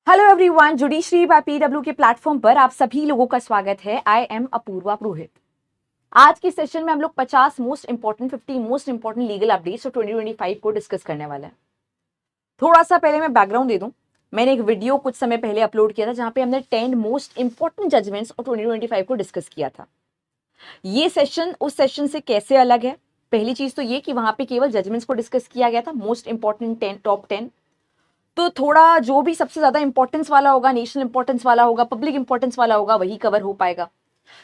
Hello everyone, judiciary by PW के platform पर आप सभी लोगों का स्वागत है। I am Apoorva Purohit. आज के सेशन में हम लोग 50 मोस्ट इंपॉर्टेंट लीगल अपडेट्स और 2025 को डिस्कस करने वाले हैं। थोड़ा सा पहले मैं बैकग्राउंड दे दूं। मैंने एक वीडियो कुछ समय पहले अपलोड किया था जहां पे हमने 10 मोस्ट इंपॉर्टेंट जजमेंट्स और 2025 को डिस्कस किया था। ये सेशन उस सेशन से कैसे अलग है? पहली चीज तो ये कि वहां पे केवल जजमेंट्स को डिस्कस किया गया था, मोस्ट इंपॉर्टेंट 10 टॉप 10। तो थोड़ा जो भी सबसे ज्यादा इंपॉर्टेंस वाला होगा, नेशनल इंपॉर्टेंस वाला होगा, पब्लिक इंपॉर्टेंस वाला होगा, वही कवर हो पाएगा।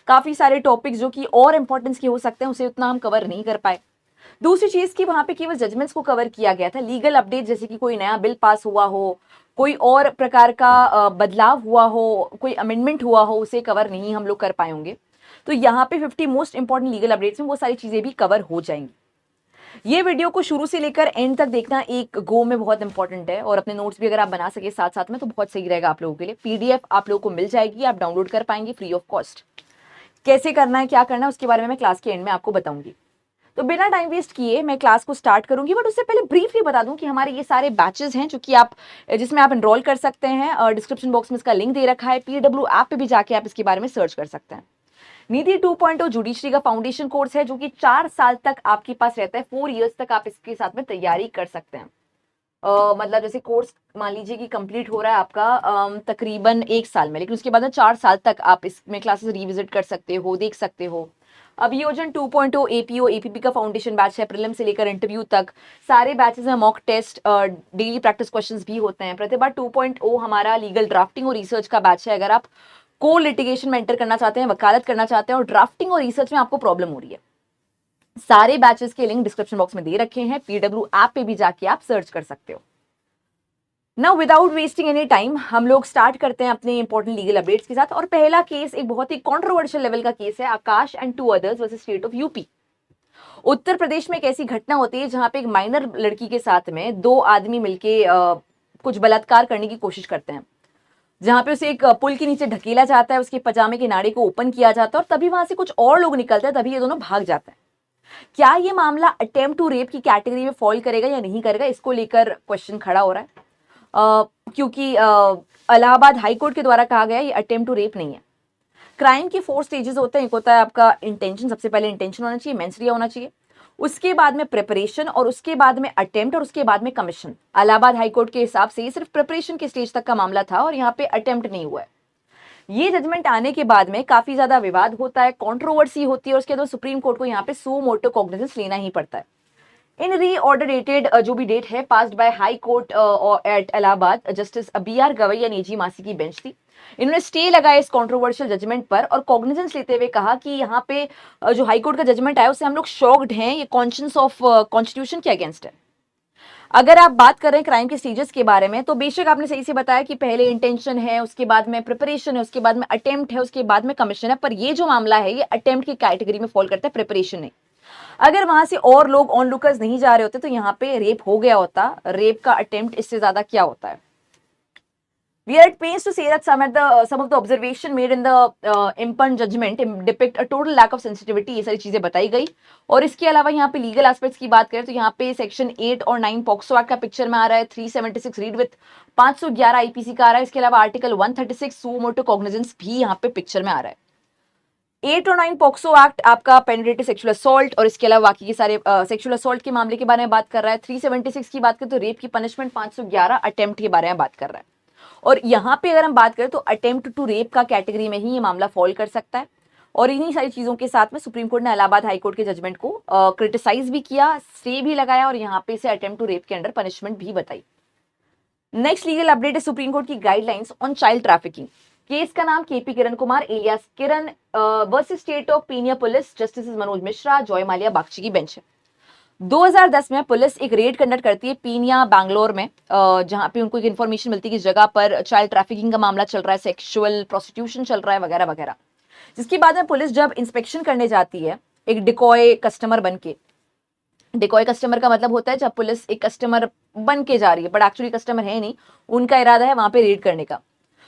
काफी सारे टॉपिक्स जो कि और इंपॉर्टेंस के हो सकते हैं उसे उतना हम कवर नहीं कर पाए। दूसरी चीज की वहां पे केवल जजमेंट्स को कवर किया गया था। लीगल अपडेट जैसे कि कोई नया बिल पास हुआ हो, कोई और प्रकार का बदलाव हुआ हो, कोई अमेंडमेंट हुआ हो, उसे कवर नहीं हम लोग कर पाए होंगे। तो यहाँ पे 50 मोस्ट इंपॉर्टेंट लीगल अपडेट्स में वो सारी चीजें भी कवर हो जाएंगी। ये वीडियो को शुरू से लेकर एंड तक देखना एक गो में बहुत इंपॉर्टेंट है, और अपने नोट्स भी अगर आप बना सके साथ साथ में तो बहुत सही रहेगा आप लोगों के लिए। पीडीएफ आप लोगों को मिल जाएगी, आप डाउनलोड कर पाएंगे फ्री ऑफ कॉस्ट। कैसे करना है, क्या करना है, उसके बारे में मैं क्लास के एंड में आपको बताऊंगी। तो बिना टाइम वेस्ट किए मैं क्लास को स्टार्ट करूंगी, बट उससे पहले ब्रीफली बता दूं कि हमारे ये सारे बैचेस हैं जो कि आप जिसमें आप एनरोल कर सकते हैं, और डिस्क्रिप्शन बॉक्स में इसका लिंक दे रखा है। पीडब्ल्यू ऐप पे भी जाके आप इसके बारे में सर्च कर सकते हैं। नीति 2.0 जुडिशरी का फाउंडेशन कोर्स है जो कि 4 साल तक आपके पास रहता है। 4 इयर्स तक आप इसके साथ में तैयारी कर सकते हैं। मतलब जैसे कोर्स मान लीजिए कि कंप्लीट हो रहा है आपका तकरीबन 1 साल में, लेकिन उसके बाद में 4 साल तक आप इसमें क्लासेस रिविजिट कर सकते हो, देख सकते हो। अभियोजन 2.0 एपीओ एपीपी का फाउंडेशन बैच है, प्रीलिम से लेकर इंटरव्यू तक सारे बैचेस में mock test, daily practice questions भी होते हैं। प्रतिभा 2.0 हमारा लीगल ड्राफ्टिंग और रिसर्च का बैच है। अगर आप को लिटिगेशन में एंटर करना चाहते हैं, वकालत करना चाहते हैं और ड्राफ्टिंग और रिसर्च में आपको प्रॉब्लम हो रही है, सारे बैचेस के लिंक डिस्क्रिप्शन बॉक्स में दे रखे हैं। पीडब्ल्यू ऐप पे भी जाके आप सर्च कर सकते हो। Now without wasting any time हम लोग स्टार्ट करते हैं अपने इंपॉर्टेंट लीगल अपडेट्स के साथ। और पहला केस एक बहुत ही कंट्रोवर्शियल लेवल का केस है, Akash and 2 others versus state of UP. Uttar Pradesh में एक ऐसी घटना होती है जहां पे एक माइनर लड़की के साथ में 2 आदमी मिलके कुछ बलात्कार करने की कोशिश करते हैं, जहां पे उसे एक पुल के नीचे ढकेला जाता है, उसके पजामे के नाड़े को ओपन किया जाता है और तभी वहां से कुछ और लोग निकलते हैं, तभी ये दोनों भाग जाते हैं। क्या ये मामला अटेम्प्ट टू रेप की कैटेगरी में फॉल करेगा या नहीं करेगा, इसको लेकर क्वेश्चन खड़ा हो रहा है। क्योंकि इलाहाबाद हाईकोर्ट के द्वारा कहा गया ये अटेम्प्ट टू रेप नहीं है। क्राइम के 4 स्टेजेस होते हैं। एक होता है आपका इंटेंशन, सबसे पहले इंटेंशन होना चाहिए, मेंस रिया होना चाहिए, उसके बाद में प्रिपरेशन, और उसके बाद में अटेम्प्ट, और उसके बाद में कमीशन। इलाहाबाद हाईकोर्ट के हिसाब से ये सिर्फ प्रिपरेशन के स्टेज तक का मामला था और यहाँ पे अटेम्प्ट नहीं हुआ है। ये जजमेंट आने के बाद में काफी ज्यादा विवाद होता है, कंट्रोवर्सी होती है, और उसके बाद सुप्रीम कोर्ट को यहाँ पे सो मोटो कॉग्निजेंस लेना ही पड़ता है। इन रीऑर्डर डेटेड जो भी डेट है passed by high court at Allahabad, justice B R Gavai and AG Masih की बेंच थी। इन्होंने स्टे लगाया इस कंट्रोवर्शियल जजमेंट पर और कॉग्निजेंस लेते हुए कहा कि यहाँ पे जो हाई कोर्ट का जजमेंट आया उससे हम लोग शॉक्ड हैं, ये कॉन्शियस ऑफ कॉन्स्टिट्यूशन के अगेंस्ट है। अगर आप बात कर रहे हैं क्राइम के स्टेजेस के बारे में, तो बेशक आपने सही से बताया कि पहले इंटेंशन है, उसके बाद में प्रिपरेशन है, उसके बाद में अटेम्प्ट है, उसके बाद में कमीशन है, पर ये जो मामला है ये अटेम्प्ट की कैटेगरी में फॉल करता है, प्रिपरेशन नहीं। अगर वहां से और लोग ऑन लुकर्स नहीं जा रहे होते तो यहाँ पे रेप हो गया होता। रेप का अटेम्प्ट इससे ज्यादा क्या होता है। We are at pains to say that some of the observation made in the impugned judgment depict a total lack of sensitivity। ये सारी चीजें बताई गई। और इसके अलावा यहाँ पे लीगल एस्पेक्ट्स की बात करें तो यहाँ पे सेक्शन 8 और 9 पॉक्सो एक्ट का पिक्चर में आ रहा है। 376 रीड विथ 511 आईपीसी का आ रहा है। इसके अलावा आर्टिकल 136 सू मोटो कॉग्निजेंस भी यहाँ पे पिक्चर में आ रहा है। 8 और 9 पॉक्सो एक्ट आपका पेनिट्रेटिव सेक्सुअल असॉल्ट और इसके अलावा बाकी के सारे सेक्सुअल असॉल्ट के मामले के बारे में बात कर रहा है। 376 की बात करें तो रेप की पनिशमेंट, 511 अटेम्प्ट के बारे में बात कर रहा है। और यहाँ पे अगर हम बात करें तो अटेम्प्ट टू रेप का कैटेगरी में ही ये मामला फॉल कर सकता है। और इन्हीं सारी चीजों के साथ में सुप्रीम कोर्ट ने इलाहाबाद हाईकोर्ट के जजमेंट को क्रिटिसाइज भी किया, स्टे भी लगाया और यहाँ पे इसे अटेम्प्ट टू रेप के अंडर पनिशमेंट भी बताई। नेक्स्ट लीगल अपडेट है सुप्रीम कोर्ट की guidelines on child trafficking. Case का नाम KP Kiran Kumar alias Kiran versus state of Peenya police, justice Manoj Mishra, Joymalya Bagchi की बेंच है। 2010 में पुलिस एक रेड कंडक्ट करती है पीनिया बैंगलोर में, जहां पे उनको एक इन्फॉर्मेशन मिलती है कि इस जगह पर चाइल्ड ट्रैफिकिंग का मामला चल रहा है, सेक्सुअल प्रोस्टिट्यूशन चल रहा है वगैरह वगैरह। जिसके बाद में पुलिस जब इंस्पेक्शन करने जाती है एक डिकॉय कस्टमर बन के। डिकॉय कस्टमर का मतलब होता है जब पुलिस एक कस्टमर बन के जा रही है बट एक्चुअली कस्टमर है नहीं, उनका इरादा है वहां पे रेड करने का।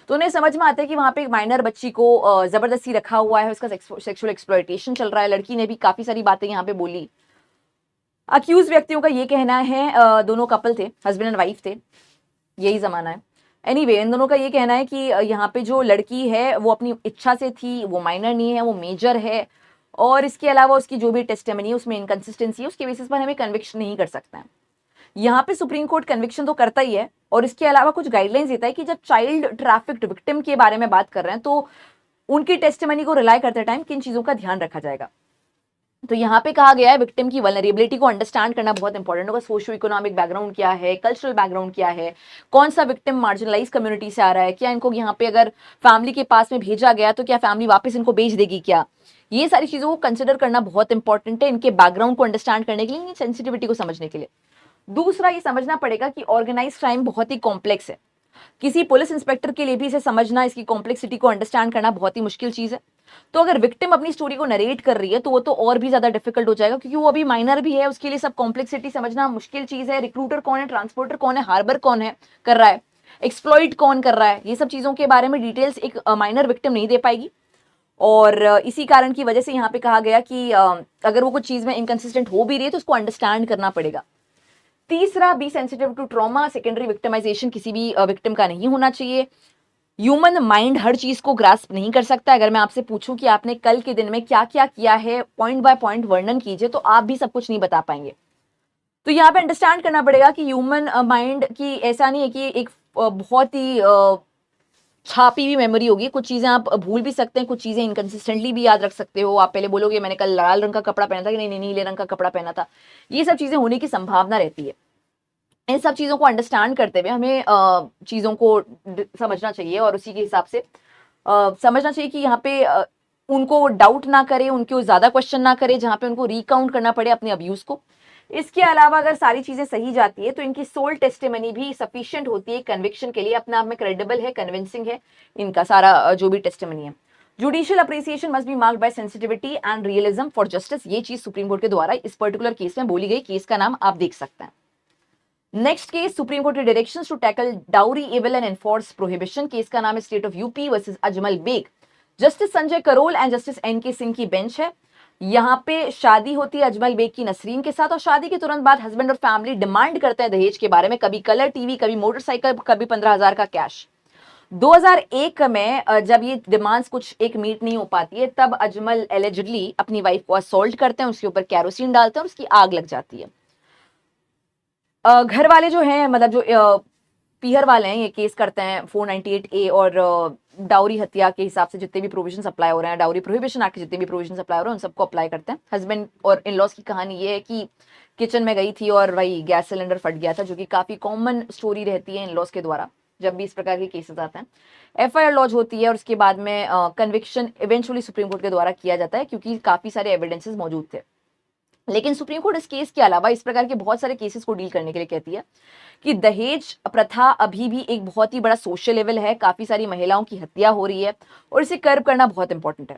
तो उन्हें समझ में आता है कि वहां पे एक माइनर बच्ची को जबरदस्ती रखा हुआ है, उसका सेक्सुअल एक्सप्लॉयटेशन चल रहा है। लड़की ने भी काफी सारी बातें यहाँ पे बोली। अक्यूज व्यक्तियों का ये कहना है, दोनों कपल थे, हस्बैंड एंड वाइफ थे, यही जमाना है। एनीवे इन दोनों का ये कहना है कि यहाँ पे जो लड़की है वो अपनी इच्छा से थी, वो माइनर नहीं है, वो मेजर है, और इसके अलावा उसकी जो भी टेस्टिमनी है उसमें इनकंसिस्टेंसी है, उसके बेसिस पर हमें कन्विक्शन नहीं कर सकते हैं। यहाँ पे सुप्रीम कोर्ट कन्विक्शन तो करता ही है, और इसके अलावा कुछ गाइडलाइंस देता है कि जब चाइल्ड ट्रैफिक्ड विक्टिम के बारे में बात कर रहे हैं तो उनकी टेस्टिमनी को रिलाई करते टाइम किन चीजों का ध्यान रखा जाएगा। तो यहाँ पे कहा गया है विक्टिम की वल्नरेबिलिटी को अंडरस्टैंड करना बहुत इंपॉर्टेंट होगा। सोशियो इकोनॉमिक बैकग्राउंड क्या है, कल्चरल बैकग्राउंड क्या है, कौन सा विक्टिम मार्जिनलाइज कम्युनिटी से आ रहा है, क्या इनको यहाँ पे अगर फैमिली के पास में भेजा गया तो क्या फैमिली वापस इनको भेज देगी क्या, ये सारी चीजों को कंसिडर करना बहुत इंपॉर्टेंट है इनके बैकग्राउंड को अंडरस्टैंड करने के लिए, इनकी सेंसिटिविटी को समझने के लिए। दूसरा ये समझना पड़ेगा कि ऑर्गेनाइज क्राइम बहुत ही कॉम्प्लेक्स है। किसी पुलिस इंस्पेक्टर के लिए भी इसे समझना, इसकी कॉम्प्लेक्सिटी को अंडरस्टैंड करना बहुत ही मुश्किल चीज है। तो अगर विक्टिम अपनी स्टोरी को नरेट कर रही है तो वो तो और भी ज्यादा डिफिकल्ट हो जाएगा, क्योंकि वो अभी माइनर भी है, उसके लिए सब कॉम्प्लेक्सिटी समझना मुश्किल चीज है। रिक्रूटर कौन है, ट्रांसपोर्टर कौन है, हार्बर कौन है कर रहा है, एक्सप्लॉइट कौन कर रहा है, ये सब चीजों के बारे में डिटेल्स एक माइनर विक्टिम नहीं दे पाएगी। और इसी कारण की वजह से यहाँ पे कहा गया कि अगर वो कुछ चीज में इनकंसिस्टेंट हो भी रही है तो उसको अंडरस्टैंड करना पड़ेगा। तीसरा, be sensitive to trauma. Secondary victimisation किसी भी विक्टिम का नहीं होना चाहिए। ह्यूमन माइंड हर चीज को ग्रास्प नहीं कर सकता। अगर मैं आपसे पूछूं कि आपने कल के दिन में क्या क्या किया है, पॉइंट बाय पॉइंट वर्णन कीजिए, तो आप भी सब कुछ नहीं बता पाएंगे। तो यहाँ पे अंडरस्टैंड करना पड़ेगा कि ह्यूमन माइंड की ऐसा नहीं है कि एक बहुत ही छापी हुई मेमोरी होगी। कुछ चीजें आप भूल भी सकते हैं, कुछ चीजें इनकंसिस्टेंटली भी याद रख सकते हो। आप पहले बोलोगे मैंने कल लाल रंग का कपड़ा पहना था, कि नहीं नहीं नीले रंग का कपड़ा पहना था। ये सब चीजें होने की संभावना रहती है। इन सब चीज़ों को अंडरस्टैंड करते हुए हमें चीज़ों को समझना चाहिए, और उसी के हिसाब से समझना चाहिए कि यहाँ पे उनको डाउट ना करे, उनको ज़्यादा क्वेश्चन ना करे जहाँ पे उनको रिकाउंट करना पड़े अपने अब्यूज़ को। इसके अलावा अगर सारी चीज़ें सही जाती है तो इनकी सोल टेस्टिमनी भी सफिशिएंट होती है कन्विक्शन के लिए, अपने आप में क्रेडिबल है, कन्विंसिंग है इनका सारा जो भी टेस्टिमनी है। Judicial appreciation must be marked by sensitivity and realism for justice. ये चीज़ सुप्रीम कोर्ट के द्वारा इस पर्टिकुलर केस में बोली गई। केस का नाम आप देख सकते हैं। नेक्स्ट केस, सुप्रीम कोर्ट के directions to tackle dowry evil and enforce prohibition. Case का नाम है State of UP versus Ajmal Beg. Justice Sanjay Karol and Justice NK Singh की बेंच है। यहाँ पे शादी होती है अजमल बेग की नसरीन के साथ, और शादी के तुरंत बाद हस्बैंड और फैमिली डिमांड करते हैं दहेज के बारे में, कभी कलर टीवी, कभी मोटरसाइकिल, कभी 15,000 का कैश। 2001 में जब ये डिमांड्स कुछ एक मीट नहीं हो पाती है, तब अजमल एलिजिडली अपनी वाइफ को असॉल्ट करते हैं, उसके ऊपर कैरोसिन डालते हैं और उसकी आग लग जाती है। घर वाले जो हैं, मतलब जो पीहर वाले हैं, ये केस करते हैं 498A और डाउरी हत्या के हिसाब से जितने भी प्रोविजन अप्लाई हो रहे हैं, डाउरी प्रोहिबिशन एक्ट के जितने भी प्रोविजन अप्लाई हो रहे हैं, उन सबको अप्लाई करते हैं। हस्बैंड और इन लॉज की कहानी ये है कि किचन में गई थी और वही गैस सिलेंडर फट गया था, जो कि काफी कॉमन स्टोरी रहती है इन लॉज के द्वारा जब भी इस प्रकार के केसेस आते हैं। FIR लॉज होती है और उसके बाद में कन्विक्शन इवेंचुअली सुप्रीम कोर्ट के द्वारा किया जाता है, क्योंकि काफी सारे एविडेंसेस मौजूद थे। लेकिन सुप्रीम कोर्ट इस केस के अलावा इस प्रकार के बहुत सारे केसेस को डील करने के लिए कहती है कि दहेज प्रथा अभी भी एक बहुत ही बड़ा सोशल लेवल है। काफी सारी महिलाओं की हत्या हो रही है और इसे कर्व करना बहुत इंपॉर्टेंट है।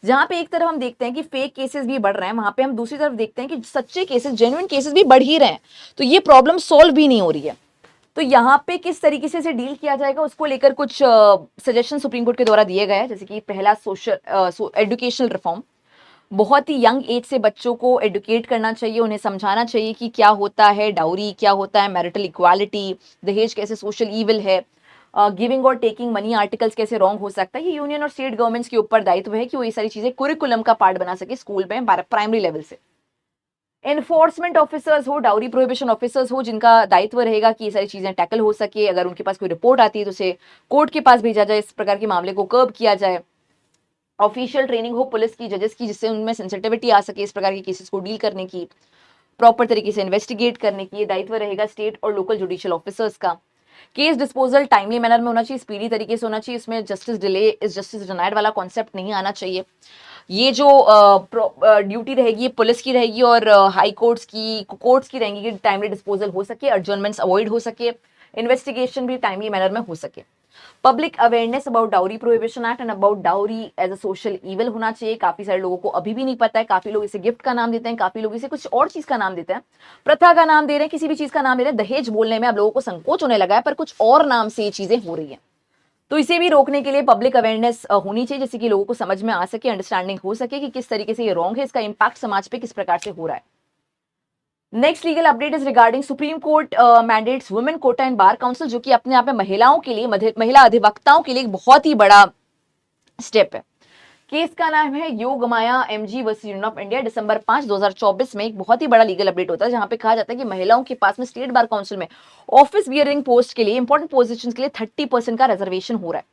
जहां पे एक तरफ हम देखते हैं कि फेक केसेस भी बढ़ रहे हैं, वहां पे हम दूसरी तरफ देखते हैं कि सच्चे केसेस, जेन्युइन केसेस भी बढ़ ही रहे हैं। तो ये प्रॉब्लम सॉल्व भी नहीं हो रही है। तो यहाँ पे किस तरीके से इसे डील किया जाएगा, उसको लेकर कुछ सजेशन सुप्रीम कोर्ट के द्वारा दिए गए हैं। जैसे कि पहला, सोशल एजुकेशनल रिफॉर्म। बहुत ही यंग एज से बच्चों को एडुकेट करना चाहिए, उन्हें समझाना चाहिए कि क्या होता है डाउरी, क्या होता है मैरिटल इक्वालिटी, दहेज कैसे सोशल ईविल है, गिविंग और टेकिंग मनी आर्टिकल्स कैसे रॉन्ग हो सकता है। ये यूनियन और स्टेट गवर्नमेंट्स के ऊपर दायित्व है कि वो ये सारी चीजें कुरिकुलम का पार्ट बना सके स्कूल में, प्राइमरी लेवल से। एनफोर्समेंट ऑफिसर्स हो, डाउरी प्रोहिबिशन ऑफिसर्स हो, जिनका दायित्व रहेगा कि ये सारी चीजें टैकल हो सके। अगर उनके पास कोई रिपोर्ट आती है तो उसे कोर्ट के पास भेजा जाए, इस प्रकार के मामले को कर्ब किया जाए। ऑफिशियल ट्रेनिंग हो पुलिस की, जजेस की, जिससे उनमें सेंसिटिविटी आ सके इस प्रकार के केसेस को डील करने की, प्रॉपर तरीके से इन्वेस्टिगेट करने की। ये दायित्व रहेगा स्टेट और लोकल जुडिशियल ऑफिसर्स का। केस डिस्पोजल टाइमली मैनर में होना चाहिए, स्पीडी तरीके से होना चाहिए। इसमें justice delay is justice denied वाला कॉन्सेप्ट नहीं आना चाहिए। ये जो ड्यूटी रहेगी पुलिस की रहेगी और हाई कोर्ट्स की रहेंगी कि टाइमली डिस्पोजल हो सके, एडजर्नमेंट्स अवॉइड हो सके, इन्वेस्टिगेशन भी टाइमली मैनर में हो सके। Public awareness about dowry prohibition act and about dowry as a social evil होना चाहिए। काफी सारे लोगों को अभी भी नहीं पता है। काफी लोग इसे गिफ्ट का नाम देते हैं, काफी लोग इसे कुछ और चीज का नाम देते हैं, प्रथा का नाम दे रहे हैं, किसी भी चीज का नाम दे रहे हैं। दहेज बोलने में अब लोगों को संकोच होने लगा है, पर कुछ और नाम से ये चीजें हो रही है। तो इसे भी रोकने के लिए पब्लिक अवेयरनेस होनी चाहिए, जिससे कि लोगों को समझ में आ सके, अंडरस्टैंडिंग हो सके कि किस तरीके से ये रॉन्ग है, इसका इंपैक्ट समाज पे किस प्रकार से हो रहा है। Next legal update is regarding Supreme Court mandates women quota in bar council, जो कि अपने आप में महिलाओं के लिए, महिला अधिवक्ताओं के लिए एक बहुत ही बड़ा स्टेप है। केस का नाम है Yogamaya MG versus union of India. दिसंबर 5 2024 में एक बहुत ही बड़ा लीगल अपडेट होता है, जहां पे कहा जाता है कि महिलाओं के पास में स्टेट बार काउंसिल में ऑफिस बियरिंग पोस्ट के लिए, इंपॉर्टेंट पोजीशंस के लिए 30% का रिजर्वेशन हो रहा है।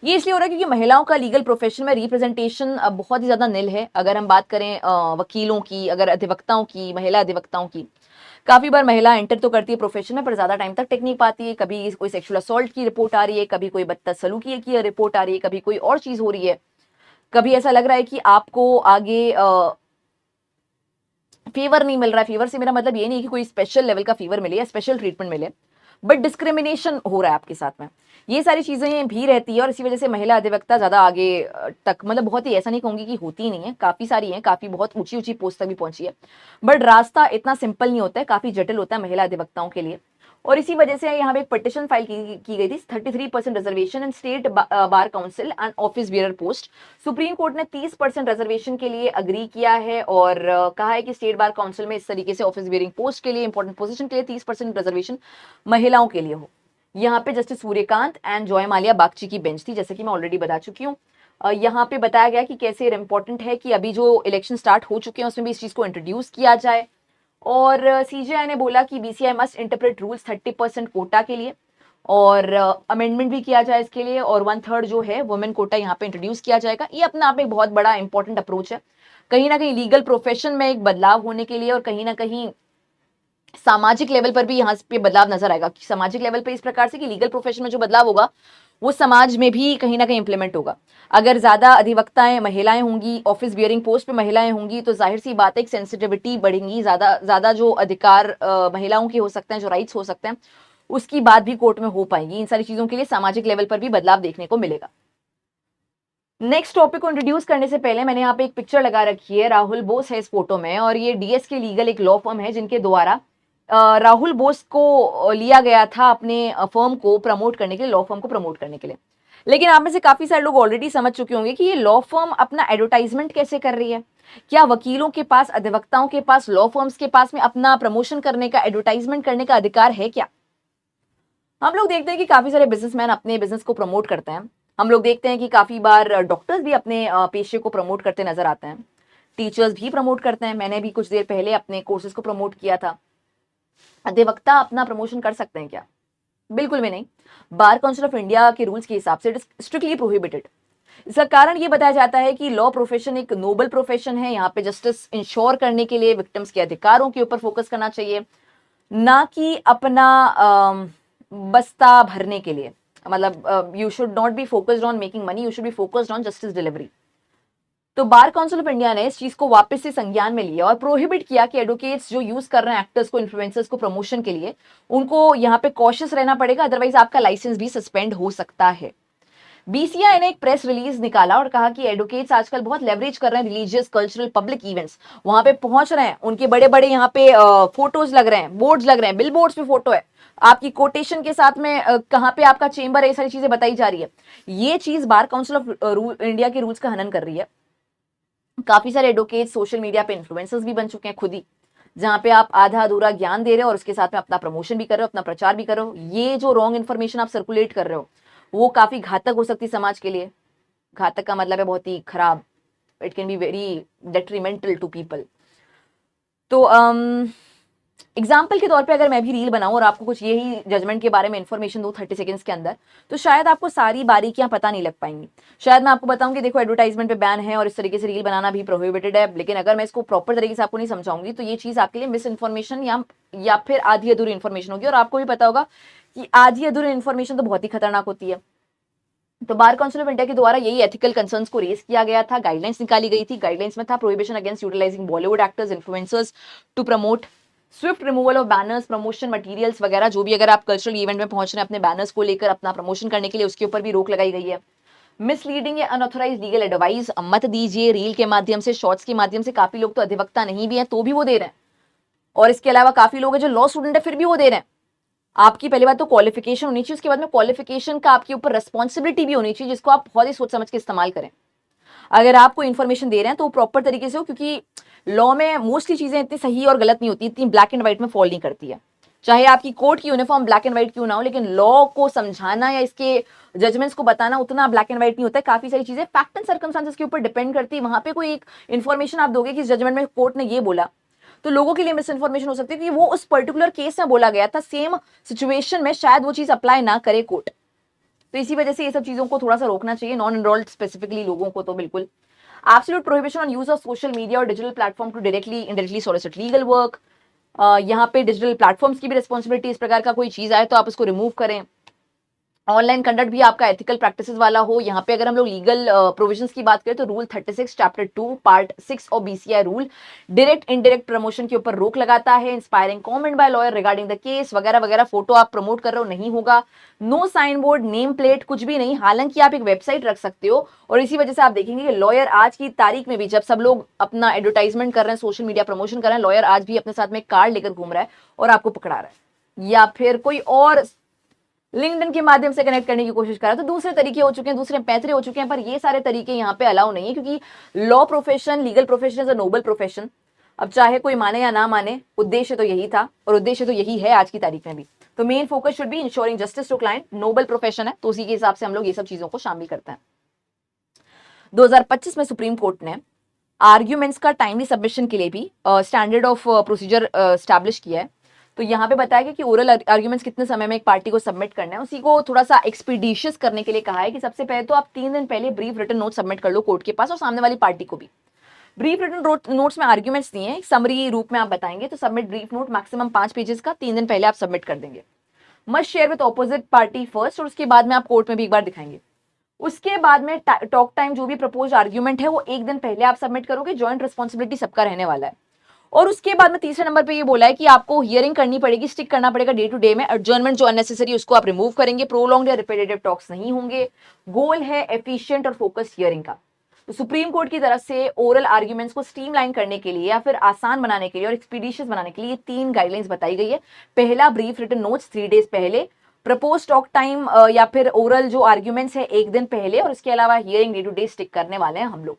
ये इसलिए हो रहा है क्योंकि महिलाओं का लीगल प्रोफेशन में रिप्रेजेंटेशन बहुत ही ज्यादा निल है। अगर हम बात करें वकीलों की, अगर अधिवक्ताओं की, महिला अधिवक्ताओं की, काफी बार महिला एंटर तो करती है प्रोफेशन में, पर ज्यादा टाइम तक टेक नहीं पाती है। कभी कोई सेक्सुअल असॉल्ट की रिपोर्ट आ रही है, कभी कोई बदतसलूकी की रिपोर्ट आ रही है, कभी कोई और चीज हो रही है, कभी ऐसा लग रहा है कि आपको आगे फेवर नहीं मिल रहा है। फेवर से मेरा मतलब ये नहीं कि कोई स्पेशल लेवल का फेवर मिले या स्पेशल ट्रीटमेंट मिले, बट डिस्क्रिमिनेशन हो रहा है आपके साथ में। ये सारी चीजें भी रहती है और इसी वजह से महिला अधिवक्ता ज्यादा आगे तक, मतलब बहुत ही, ऐसा नहीं कहूंगी कि होती नहीं है, काफी सारी हैं, काफी बहुत ऊंची ऊंची पोस्ट तक भी पहुंची है, बट रास्ता इतना सिंपल नहीं होता है, काफी जटिल होता है महिला अधिवक्ताओं के लिए। और इसी वजह से यहाँ पे एक पिटिशन फाइल की गई थी, 33% reservation in state bar council and office bearer post. Supreme court ने 30% रिजर्वेशन के लिए अग्री किया है और कहा है कि स्टेट बार काउंसिल में इस तरीके से ऑफिस बियरिंग पोस्ट के लिए, इंपॉर्टेंट पोजीशन के लिए 30% रिजर्वेशन महिलाओं के लिए हो। यहाँ पे Justice Suryakant and Joymalya Bagchi की बेंच थी, जैसे कि मैं ऑलरेडी बता चुकी हूँ। यहाँ पे बताया गया कि कैसे इंपॉर्टेंट है कि अभी जो इलेक्शन स्टार्ट हो चुके हैं उसमें भी इस चीज को इंट्रोड्यूस किया जाए। और सीजेआई ने बोला कि BCI must interpret rules 30% quota के लिए, और अमेंडमेंट भी किया जाए इसके लिए, और 1/3 जो है वुमेन कोटा यहाँ पे इंट्रोड्यूस किया जाएगा। ये अपने आप में एक बहुत बड़ा इंपॉर्टेंट अप्रोच है, कहीं ना कहीं लीगल प्रोफेशन में एक बदलाव होने के लिए, और कहीं ना कहीं सामाजिक लेवल पर भी यहाँ पे बदलाव नजर आएगा। सामाजिक लेवल पे इस प्रकार से कि लीगल प्रोफेशन में जो बदलाव होगा वो समाज में भी कहीं ना कहीं इंप्लीमेंट होगा। अगर ज्यादा अधिवक्ताएं महिलाएं होंगी, ऑफिस बियरिंग पोस्ट पे महिलाएं होंगी, तो जाहिर सी बात है, एक सेंसिटिविटी बढ़ेंगी, ज्यादा ज्यादा जो अधिकार महिलाओं के हो सकते हैं, जो राइट्स हो सकते हैं, उसकी बात भी कोर्ट में हो पाएगी। इन सारी चीजों के लिए सामाजिक लेवल पर भी बदलाव देखने को मिलेगा। नेक्स्ट टॉपिक को इंट्रोड्यूस करने से पहले मैंने यहाँ पे एक पिक्चर लगा रखी है, राहुल बोस है इस फोटो में, और ये डीएसके लीगल एक लॉ फर्म है जिनके द्वारा राहुल बोस को लिया गया था अपने फर्म को प्रमोट करने के लिए, लॉ फर्म को प्रमोट करने के लिए। लेकिन आप में से काफी सारे लोग ऑलरेडी समझ चुके होंगे कि ये लॉ फर्म अपना एडवर्टाइजमेंट कैसे कर रही है। क्या वकीलों के पास, अधिवक्ताओं के पास, लॉ फर्म्स के पास में अपना प्रमोशन करने का, एडवर्टाइजमेंट करने का अधिकार है क्या? हम लोग देखते हैं कि काफी सारे बिजनेसमैन अपने बिजनेस को प्रमोट करते हैं। हम लोग देखते हैं कि काफी बार डॉक्टर्स भी अपने पेशे को प्रमोट करते नजर आते हैं, टीचर्स भी प्रमोट करते हैं। मैंने भी कुछ देर पहले अपने कोर्सेज को प्रमोट किया था। अधिवक्ता अपना प्रमोशन कर सकते हैं क्या? बिल्कुल भी नहीं। बार काउंसिल ऑफ इंडिया के रूल्स के हिसाब से इट इज स्ट्रिक्टली प्रोहिबिटेड। इसका कारण ये बताया जाता है कि लॉ प्रोफेशन एक नोबल प्रोफेशन है। यहाँ पे जस्टिस इंश्योर करने के लिए विक्टिम्स के अधिकारों के ऊपर फोकस करना चाहिए, ना कि अपना बस्ता भरने के लिए। मतलब you should not be focused on making money, you should be focused on justice delivery. तो बार काउंसिल ऑफ इंडिया ने इस चीज को वापस से संज्ञान में लिया और प्रोहिबिट किया कि एडवोकेट्स जो यूज कर रहे हैं एक्टर्स को, इन्फ्लुएंसर्स को प्रमोशन के लिए, उनको यहाँ पे कॉशियस रहना पड़ेगा, अदरवाइज आपका लाइसेंस भी सस्पेंड हो सकता है। बीसीआई ने एक प्रेस रिलीज निकाला और कहा कि एडवोकेट्स आजकल बहुत लेवरेज कर रहे हैं रिलीजियस, कल्चरल, पब्लिक इवेंट्स, वहां पे पहुंच रहे हैं, उनके बड़े बड़े यहाँ पे फोटोज लग रहे हैं, बोर्ड्स लग रहे हैं, बिल बोर्ड्स पे फोटो है, आपकी कोटेशन के साथ में कहाँ पे आपका चेंबर है, ये सारी चीजें बताई जा रही है। ये चीज बार काउंसिल ऑफ इंडिया के रूल्स का हनन कर रही है। काफी सारे एडवोकेट सोशल मीडिया पे इन्फ्लुएंसर्स भी बन चुके हैं खुद ही, जहां पे आप आधा अधूरा ज्ञान दे रहे हो और उसके साथ में अपना प्रमोशन भी कर रहे हो, अपना प्रचार भी कर रहे हो। ये जो रॉन्ग इन्फॉर्मेशन आप सर्कुलेट कर रहे हो वो काफी घातक हो सकती है समाज के लिए। घातक का मतलब है बहुत ही खराब, it can be very detrimental to people. तो एग्जाम्पल के तौर पे अगर मैं भी रील बनाऊं और आपको कुछ यही जजमेंट के बारे में इन्फॉर्मेशन दूं 30 सेकंड्स के अंदर, तो शायद आपको सारी बारीकियां पता नहीं लग पाएंगी। शायद मैं आपको बताऊं कि देखो एडवर्टाइजमेंट पे बैन है और इस तरीके से रील बनाना भी प्रोहिबिटेड है, लेकिन अगर मैं इसको प्रॉपर तरीके से आपको नहीं समझाऊंगी तो ये चीज आपके लिए मिस इन्फॉर्मेशन या फिर आधी अधूरी इन्फॉर्मेशन होगी। और आपको भी पता होगा कि आधी अधूरी इन्फॉर्मेशन तो बहुत ही खतरनाक होती है। तो बार काउंसिल ऑफ इंडिया के द्वारा यही एथिकल कंसर्न्स को रेज किया गया था, गाइडलाइंस निकाली गई थी। गाइडलाइंस में था prohibition against utilising Bollywood actors, influencers to promote, swift removal of banners, promotion materials वगैरह, जो भी अगर आप कल्चरल इवेंट में पहुंच रहे हैं अपने बैनर्स को लेकर अपना प्रमोशन करने के लिए, उसके ऊपर भी रोक लगाई गई है। मिसलीडिंग या अनऑथराइज लीगल एडवाइस मत दीजिए रील के माध्यम से, शॉर्ट्स के माध्यम से। काफी लोग तो अधिवक्ता नहीं भी हैं तो भी वो दे रहे हैं, और इसके अलावा काफी लोग हैं जो लॉ स्टूडेंट है फिर भी वो दे रहे हैं। आपकी पहली बात तो क्वालिफिकेशन होनी चाहिए, उसके बाद में क्वालिफिकेशन का आपके ऊपर रेस्पॉन्सिबिलिटी भी होनी चाहिए, जिसको आप बहुत ही सोच समझ के इस्तेमाल करें। अगर आपको इन्फॉर्मेशन दे रहे हैं तो प्रॉपर तरीके से हो, क्योंकि लॉ में मोस्टली चीजें इतनी सही और गलत नहीं होती, इतनी ब्लैक एंड व्हाइट में फॉल नहीं करती है। चाहे आपकी कोर्ट की यूनिफॉर्म ब्लैक एंड व्हाइट क्यों ना हो, लेकिन लॉ को समझाना या इसके जजमेंट्स को बताना उतना ब्लैक एंड व्हाइट नहीं होता है। काफी सारी चीजें फैक्ट एंड सर्कमस्टांसेस के ऊपर डिपेंड करती है। वहां पे कोई एक इन्फॉर्मेशन आप दोगे कि इस जजमेंट में कोर्ट ने ये बोला, तो लोगों के लिए मिस इन्फॉर्मेशन हो सकती है कि वो उस पर्टिकुलर केस में बोला गया था, सेम सिचुएशन में शायद वो चीज अप्लाई ना करे कोर्ट। तो इसी वजह से ये सब चीजों को थोड़ा सा रोकना चाहिए, नॉन एनरोल्ड स्पेसिफिकली लोगों को तो बिल्कुल। Absolute prohibition on use of social media और digital platform to directly indirectly solicit legal work. यहाँ पे डिजिटल प्लेटफॉर्म्स की भी रिस्पॉन्सिबिलिटी, इस प्रकार का कोई चीज आए तो आप उसको रिमूव करें। ऑनलाइन कंडक्ट भी आपका एथिकल प्रैक्टिसेस वाला हो। यहाँ पे अगर हम लोग लीगल प्रोविजंस की बात करें तो रूल 36 चैप्टर 2 पार्ट 6 और BCI rule direct indirect promotion के ऊपर रोक लगाता है। Inspiring comment by lawyer regarding the case वगैरह वगैरह, फोटो आप प्रमोट कर रहे हो नहीं होगा। No sign board, name plate, कुछ भी नहीं। हालांकि आप एक वेबसाइट रख सकते हो, और इसी वजह से आप देखेंगे कि लॉयर आज की तारीख में भी, जब सब लोग अपना एडवर्टाइजमेंट कर रहे हैं, सोशल मीडिया प्रमोशन कर रहे हैं, लॉयर आज भी अपने साथ में कार्ड लेकर घूम रहा है और आपको पकड़ा रहा है, या फिर कोई और लिंक्डइन के माध्यम से कनेक्ट करने की कोशिश करा। तो दूसरे तरीके हो चुके हैं, दूसरे पैतरे हो चुके हैं, पर ये सारे तरीके यहाँ पे अलाउ नहीं है, क्योंकि law profession, legal profession is a noble profession. अब चाहे कोई माने या ना माने, उद्देश्य तो यही था और उद्देश्य तो यही है आज की तारीख में भी। तो main focus should be ensuring justice to client. Noble profession है तो उसी के हिसाब से हम लोग ये सब चीजों को शामिल करते हैं। 2025 में सुप्रीम कोर्ट ने आर्ग्यूमेंट्स का टाइमली सबमिशन के लिए भी स्टैंडर्ड ऑफ प्रोसीजर स्टैब्लिश किया है। तो यहाँ पे बताया गया कि ओरल आर्ग्यूमेंट्स कितने समय में एक पार्टी को सबमिट करना है, उसी को थोड़ा सा एक्सपीडिशियस करने के लिए कहा है कि सबसे पहले तो आप 3 दिन पहले ब्रीफ रिटन नोट सबमिट कर लो कोर्ट के पास, और सामने वाली पार्टी को भी। ब्रीफ रिटन नोट्स में आर्ग्यूमेंट्स दिए हैं, समरी रूप में आप बताएंगे, तो submit brief note maximum 5 pages का 3 दिन पहले आप सबमिट कर देंगे। Must share with opposite party first, और उसके बाद में आप कोर्ट में भी एक बार दिखाएंगे। उसके बाद में टॉक टाइम, जो भी प्रपोज आर्ग्यूमेंट है वो 1 दिन पहले आप सबमिट करोगे। जॉइंट रिस्पॉन्सिबिलिटी सबका रहने वाला है। और उसके बाद में तीसरे नंबर पे ये बोला है कि आपको हियरिंग करनी पड़ेगी, स्टिक करना पड़ेगा डे टू डे में। एडजर्नमेंट जो अननेसेसरी उसको आप रिमूव करेंगे। प्रोलॉन्ग्ड या रिपीटेटिव टॉक्स नहीं होंगे। गोल है एफिशिएंट और फोकस हियरिंग का। तो सुप्रीम कोर्ट की तरफ से ओरल आर्ग्यूमेंट्स को स्ट्रीमलाइन करने के लिए या फिर आसान बनाने के लिए और एक्सपीडिशियस बनाने के लिए 3 गाइडलाइंस बताई गई है। पहला, ब्रीफ रिटन नोट्स 3 डेज पहले। प्रपोज टॉक टाइम या फिर ओरल जो आर्ग्यूमेंट्स है 1 दिन पहले, और इसके अलावा hearing day to day stick करने वाले हैं हम लोग।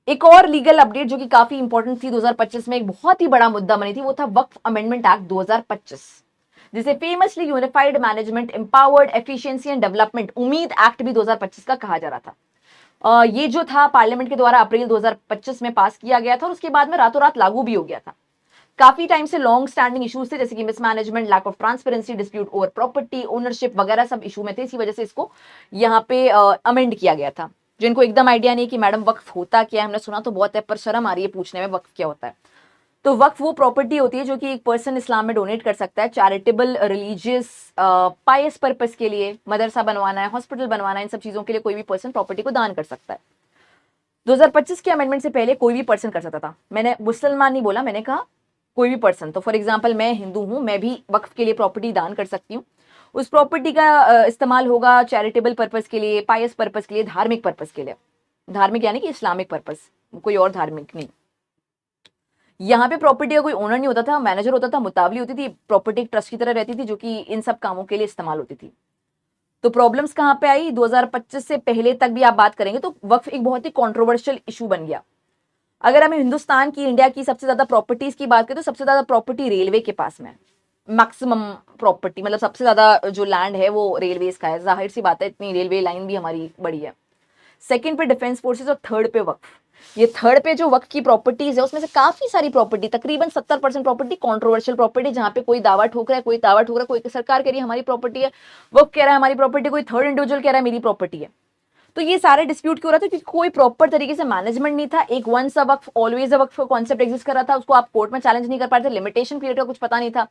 एक और लीगल अपडेट जो कि काफी इंपॉर्टेंट थी 2025 में, एक बहुत ही बड़ा मुद्दा बनी थी, वो था वक्फ अमेंडमेंट एक्ट 2025, जिसे famously unified management empowered efficiency and development उम्मीद एक्ट भी 2025 का कहा जा रहा था। ये जो था पार्लियामेंट के द्वारा अप्रैल 2025 में पास किया गया था, और उसके बाद में रातों रात लागू भी हो गया था। काफी टाइम से लॉन्ग स्टैंडिंग इश्यूज थे, जैसे कि mismanagement, lack of transparency, dispute over property ownership वगैरह सब इशू में थे। इसी वजह से इसको यहाँ पे अमेंड किया गया था। जिनको एकदम आइडिया नहीं कि मैडम वक्फ होता क्या है, हमने सुना तो बहुत है पर शर्म आ रही है पूछने में वक्फ क्या होता है। तो वक्फ वो प्रॉपर्टी होती है जो कि एक पर्सन इस्लाम में डोनेट कर सकता है चैरिटेबल, रिलीजियस, पायस पर्पस के लिए। मदरसा बनवाना है, हॉस्पिटल बनवाना है, इन सब चीजों के लिए कोई भी पर्सन प्रॉपर्टी को दान कर सकता है। 2025 के अमेंडमेंट से पहले कोई भी पर्सन कर सकता था। मैंने मुसलमान नहीं बोला, मैंने कहा कोई भी पर्सन। तो फॉर एग्जाम्पल मैं हिंदू हूं, मैं भी वक्फ के लिए प्रॉपर्टी दान कर सकती हूँ। उस प्रॉपर्टी का इस्तेमाल होगा चैरिटेबल पर्पस के लिए, पायस पर्पस के लिए, धार्मिक पर्पस के लिए। धार्मिक यानी कि इस्लामिक पर्पस, कोई और धार्मिक नहीं। यहाँ पे प्रॉपर्टी का कोई ओनर नहीं होता था, मैनेजर होता था, मुतावली होती थी। प्रॉपर्टी एक ट्रस्ट की तरह रहती थी जो कि इन सब कामों के लिए इस्तेमाल होती थी। तो प्रॉब्लम्स कहाँ पे आई? 2025 से पहले तक भी आप बात करेंगे तो वक्फ एक बहुत ही कंट्रोवर्शियल इशू बन गया। अगर हम हिंदुस्तान की, इंडिया की सबसे ज्यादा प्रॉपर्टीज की बात करें तो सबसे ज्यादा प्रॉपर्टी रेलवे के पास में, मैक्सिमम प्रॉपर्टी, मतलब सबसे ज्यादा जो लैंड है वो रेलवेज का है। जाहिर सी बात है, इतनी रेलवे लाइन भी हमारी बड़ी है। सेकंड पे डिफेंस फोर्सेस, और थर्ड पे वक्फ। ये थर्ड पे जो वक्फ की प्रॉपर्टीज है उसमें से काफी सारी प्रॉपर्टी, तकरीबन 70% प्रॉपर्टी कॉन्ट्रोवर्शियल प्रॉपर्टी, जहां पे कोई दावा ठोक रहा है, कोई दावा ठोक रहा है, कोई सरकार कह रही है हमारी प्रॉपर्टी है, वक्फ कह रहा है हमारी प्रॉपर्टी, कोई थर्ड इंडिविजुअल कह रहा है मेरी प्रॉपर्टी है। तो ये सारे डिस्प्यूट क्यों रहा था? क्योंकि कोई प्रॉपर तरीके से मैनेजमेंट नहीं था। एक once a waqf always a waqf concept exist कर रहा था, उसको आप कोर्ट में चैलेंज नहीं कर पाते थे। लिमिटेशन पीरियड का कुछ पता नहीं था,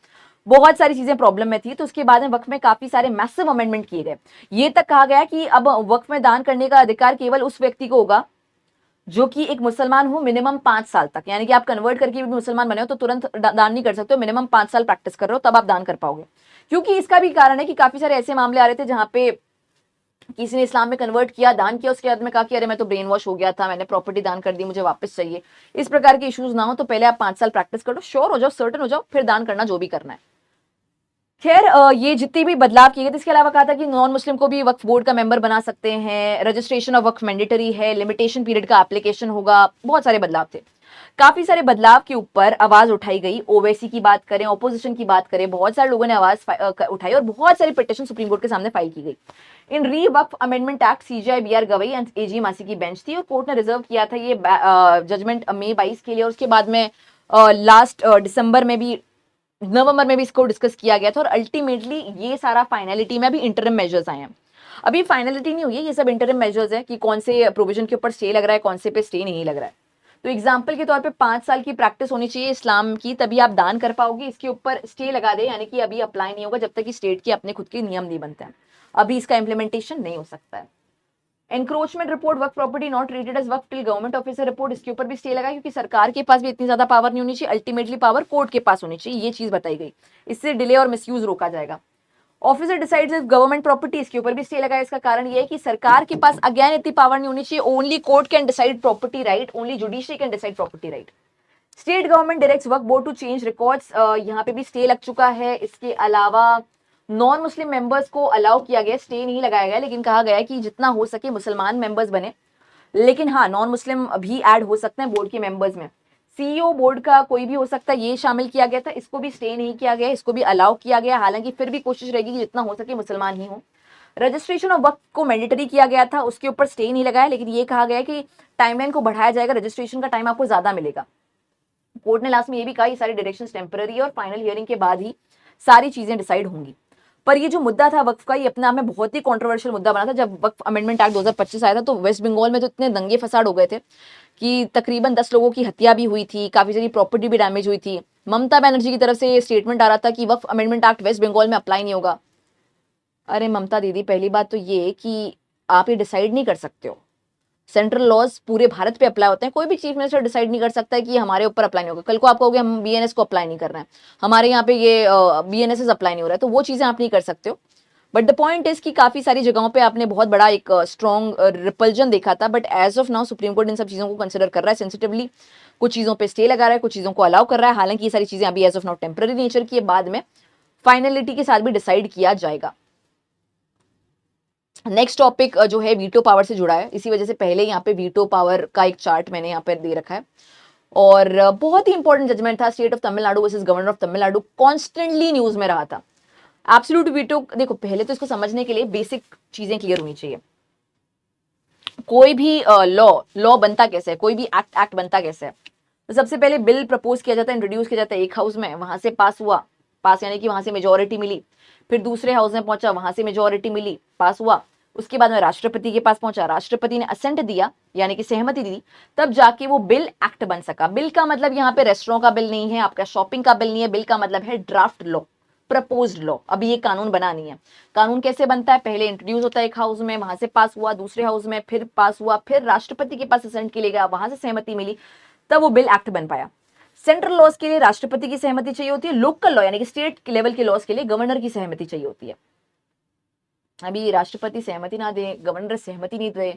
बहुत सारी चीजें प्रॉब्लम में थी। तो उसके बाद में वक्फ में काफी सारे मैसिव अमेंडमेंट किए गए। ये तक कहा गया कि अब वक्फ में दान करने का अधिकार केवल उस व्यक्ति को होगा जो कि एक मुसलमान हो मिनिमम 5 साल तक। यानी कि आप कन्वर्ट करके भी मुसलमान बने हो तो तुरंत दान नहीं कर सकते हो, मिनिमम 5 साल प्रैक्टिस कर रहे हो तब आप दान कर पाओगे। क्योंकि इसका भी कारण है कि काफी सारे ऐसे मामले आ रहे थे जहां पे किसी ने इस्लाम में कन्वर्ट किया, दान किया, उसके बाद में कहा कि अरे मैं तो ब्रेन वॉश हो गया था, मैंने प्रॉपर्टी दान कर दी, मुझे वापस चाहिए। इस प्रकार के इश्यूज ना हो तो पहले आप 5 साल प्रैक्टिस कर लो, श्योर हो जाओ, सर्टन हो जाओ, फिर दान करना जो भी करना है। खैर ये जितनी भी बदलाव किए गए थे, इसके अलावा कहा था कि नॉन मुस्लिम को भी वक्फ बोर्ड का मेंबर बना सकते हैं, रजिस्ट्रेशन ऑफ वक्फ मैंडेटरी है, लिमिटेशन पीरियड का एप्लीकेशन होगा, बहुत सारे बदलाव थे। काफी सारे बदलाव के ऊपर आवाज उठाई गई। ओवैसी की बात करें, ऑपोजिशन की बात करें, बहुत सारे लोगों ने आवाज उठाई और बहुत सारी पिटिशन सुप्रीम कोर्ट के सामने फाइल की गई। इन री वक्फ amendment act CJI B R Gavai and AG Masih की बेंच थी और कोर्ट ने रिजर्व किया था ये जजमेंट मई 22 के लिए, और उसके बाद में लास्ट दिसंबर में भी, नवंबर में भी इसको डिस्कस किया गया था और अल्टीमेटली ये सारा फाइनलिटी में भी इंटरिम मेजर्स आए हैं। अभी फाइनलिटी नहीं हुई है, ये सब इंटरिम मेजर्स है कि कौन से प्रोविजन के ऊपर स्टे लग रहा है, कौन से पे स्टे नहीं लग रहा है। तो एग्जाम्पल के तौर पे 5 साल की प्रैक्टिस होनी चाहिए इस्लाम की, तभी आप दान कर पाओगे। इसके ऊपर स्टे लगा दे, यानी कि अभी अप्लाई नहीं होगा जब तक कि स्टेट के अपने खुद के नियम नहीं बनते हैं। अभी इसका इंप्लीमेंटेशन नहीं हो सकता है। Encroachment report work property not treated as work till government officer report, इसके ऊपर भी स्टे लगा क्योंकि सरकार के पास भी इतनी ज्यादा पावर नहीं होनी चाहिए, अल्टीमेटली पावर कोर्ट के पास होनी चाहिए, ये चीज बताई गई। इससे डिले और मिसयूज रोका जाएगा। Officer decides if government property, इसके ऊपर भी स्टे लगा है। इसका कारण ये है कि सरकार के पास अगेन इतनी पावर नहीं होनी चाहिए, only court can decide property right, only judiciary can decide property right. State government directs waqf board to change records, यहाँ पे भी स्टे लग चुका है। इसके अलावा नॉन मुस्लिम मेंबर्स को अलाउ किया गया, स्टे नहीं लगाया गया, लेकिन कहा गया है कि जितना हो सके मुसलमान मेंबर्स बने, लेकिन हाँ नॉन मुस्लिम भी ऐड हो सकते हैं बोर्ड के मेंबर्स में। सीईओ बोर्ड का कोई भी हो सकता है, ये शामिल किया गया था, इसको भी स्टे नहीं किया गया, इसको भी अलाउ किया गया, हालांकि फिर भी कोशिश रहेगी कि जितना हो सके मुसलमान ही हो। रजिस्ट्रेशन ऑफ वक्फ को मैंडेटरी किया गया था, उसके ऊपर स्टे नहीं लगाया, लेकिन ये कहा गया कि टाइमलाइन को बढ़ाया जाएगा, रजिस्ट्रेशन का टाइम आपको ज्यादा मिलेगा। कोर्ट ने लास्ट में ये भी कहा ये सारी डायरेक्शंस टेम्पररी है और फाइनल हियरिंग के बाद ही सारी चीजें डिसाइड होंगी। पर ये जो मुद्दा था वक्फ का, ये अपने आप में बहुत ही कंट्रोवर्शियल मुद्दा बना था। जब वक्फ अमेंडमेंट एक्ट 2025 आया था तो वेस्ट बंगाल में तो इतने दंगे फसाद हो गए थे कि तकरीबन 10 लोगों की हत्या भी हुई थी, काफी सारी प्रॉपर्टी भी डैमेज हुई थी। ममता बनर्जी की तरफ से ये स्टेटमेंट आ रहा था कि वक्फ अमेंडमेंट एक्ट वेस्ट बंगाल में अप्लाई नहीं होगा। अरे ममता दीदी, पहली बात तो ये कि आप ये डिसाइड नहीं कर सकते हो, सेंट्रल लॉज पूरे भारत पे अप्लाई होते हैं। कोई भी चीफ मिनिस्टर डिसाइड नहीं कर सकता है कि ये हमारे ऊपर अप्लाई नहीं होगा। कल को आप कहोगे हम बीएनएस को अप्लाई नहीं कर रहे हैं, हमारे यहाँ पे ये बीएनएस अप्लाई नहीं हो रहा है, तो वो चीजें आप नहीं कर सकते हो। बट द पॉइंट इज कि काफी सारी जगहों पे आपने बहुत बड़ा एक स्ट्रॉन्ग रिपल्जन देखा था, but as of now supreme court इन सब चीजों को कंसिडर कर रहा है सेंसिटिवली, कुछ चीजों पे स्टे लगा रहा है, कुछ चीजों को अलाउ कर रहा है। हालांकि ये सारी चीजें अभी as of now temporary nature की है, बाद में फाइनलिटी के साथ भी डिसाइड किया जाएगा। नेक्स्ट टॉपिक जो है वीटो पावर से जुड़ा है, इसी वजह से पहले यहाँ पे वीटो पावर का एक चार्ट मैंने यहाँ पे दे रखा है। और बहुत ही इंपॉर्टेंट जजमेंट था, state of Tamil Nadu versus governor of Tamil Nadu, constantly news में रहा था। एब्सोल्यूट वीटो, देखो पहले तो इसको समझने के लिए बेसिक चीजें क्लियर होनी चाहिए। कोई भी लॉ बनता कैसे है, कोई भी एक्ट बनता कैसे है। तो सबसे पहले बिल प्रपोज किया जाता है, इंट्रोड्यूस किया जाता है एक हाउस में, वहां से पास हुआ, पास यानी कि वहां से मेजोरिटी मिली, फिर दूसरे हाउस में पहुंचा, वहां से मेजोरिटी मिली, पास हुआ, उसके बाद में राष्ट्रपति के पास पहुंचा, राष्ट्रपति ने असेंट दिया यानी कि सहमति दी, तब जाके वो बिल एक्ट बन सका। बिल का मतलब यहाँ पे रेस्टोरेंट का बिल नहीं है, आपका शॉपिंग का बिल नहीं है, बिल का मतलब है ड्राफ्ट लॉ, प्रपोज्ड लॉ। अभी ये कानून बना नहीं है। कानून कैसे बनता है, पहले इंट्रोड्यूस होता है एक हाउस में, वहां से पास हुआ, दूसरे हाउस में फिर पास हुआ, फिर राष्ट्रपति के पास असेंट के लिए गया, वहां से सहमति मिली, तब वो बिल एक्ट बन पाया। सेंट्रल लॉज के लिए राष्ट्रपति की सहमति चाहिए होती है, लोकल लॉ यानी कि स्टेट लेवल के लॉज के लिए गवर्नर की सहमति चाहिए होती है। अभी राष्ट्रपति सहमति ना दे, गवर्नर सहमति नहीं दे,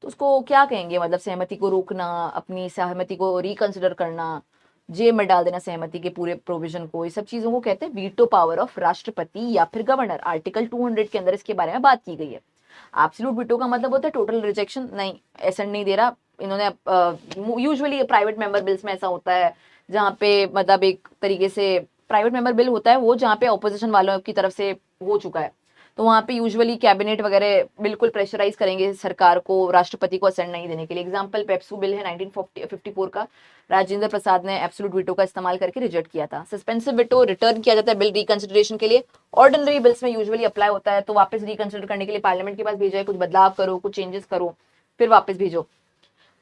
तो उसको क्या कहेंगे, मतलब सहमति को रोकना, अपनी सहमति को रिकंसिडर करना, जेल में डाल देना सहमति के पूरे प्रोविजन को, ये सब चीजों को कहते हैं वीटो पावर ऑफ राष्ट्रपति या फिर गवर्नर। आर्टिकल 200 के अंदर इसके बारे में बात की गई है। एब्सोल्यूट वीटो का मतलब होता है टोटल रिजेक्शन, नहीं एसेंट नहीं दे रहा। इन्होंने यूजुअली प्राइवेट मेंबर बिल्स में ऐसा होता है जहाँ पे मतलब एक तरीके से प्राइवेट मेंबर बिल होता है वो जहाँ पे ऑपोजिशन वालों की तरफ से हो चुका है, तो वहाँ पे यूजुअली कैबिनेट वगैरह बिल्कुल प्रेशराइज करेंगे सरकार को राष्ट्रपति को असेंट नहीं देने के लिए। एग्जांपल पेप्सू बिल है 1954 का, राजेंद्र प्रसाद ने एब्सोल्यूट वीटो का इस्तेमाल करके रिजेक्ट किया था। सस्पेंसिव वीटो रिटर्न किया जाता है बिल रिकंसिडरेशन के लिए, ऑर्डिनरी बिल्स में यूजुअली अप्लाई होता है, तो वापस रिकंसिडर करने के लिए पार्लियामेंट के पास भेजा है, कुछ बदलाव करो, कुछ चेंजेस करो, फिर वापस भेजो।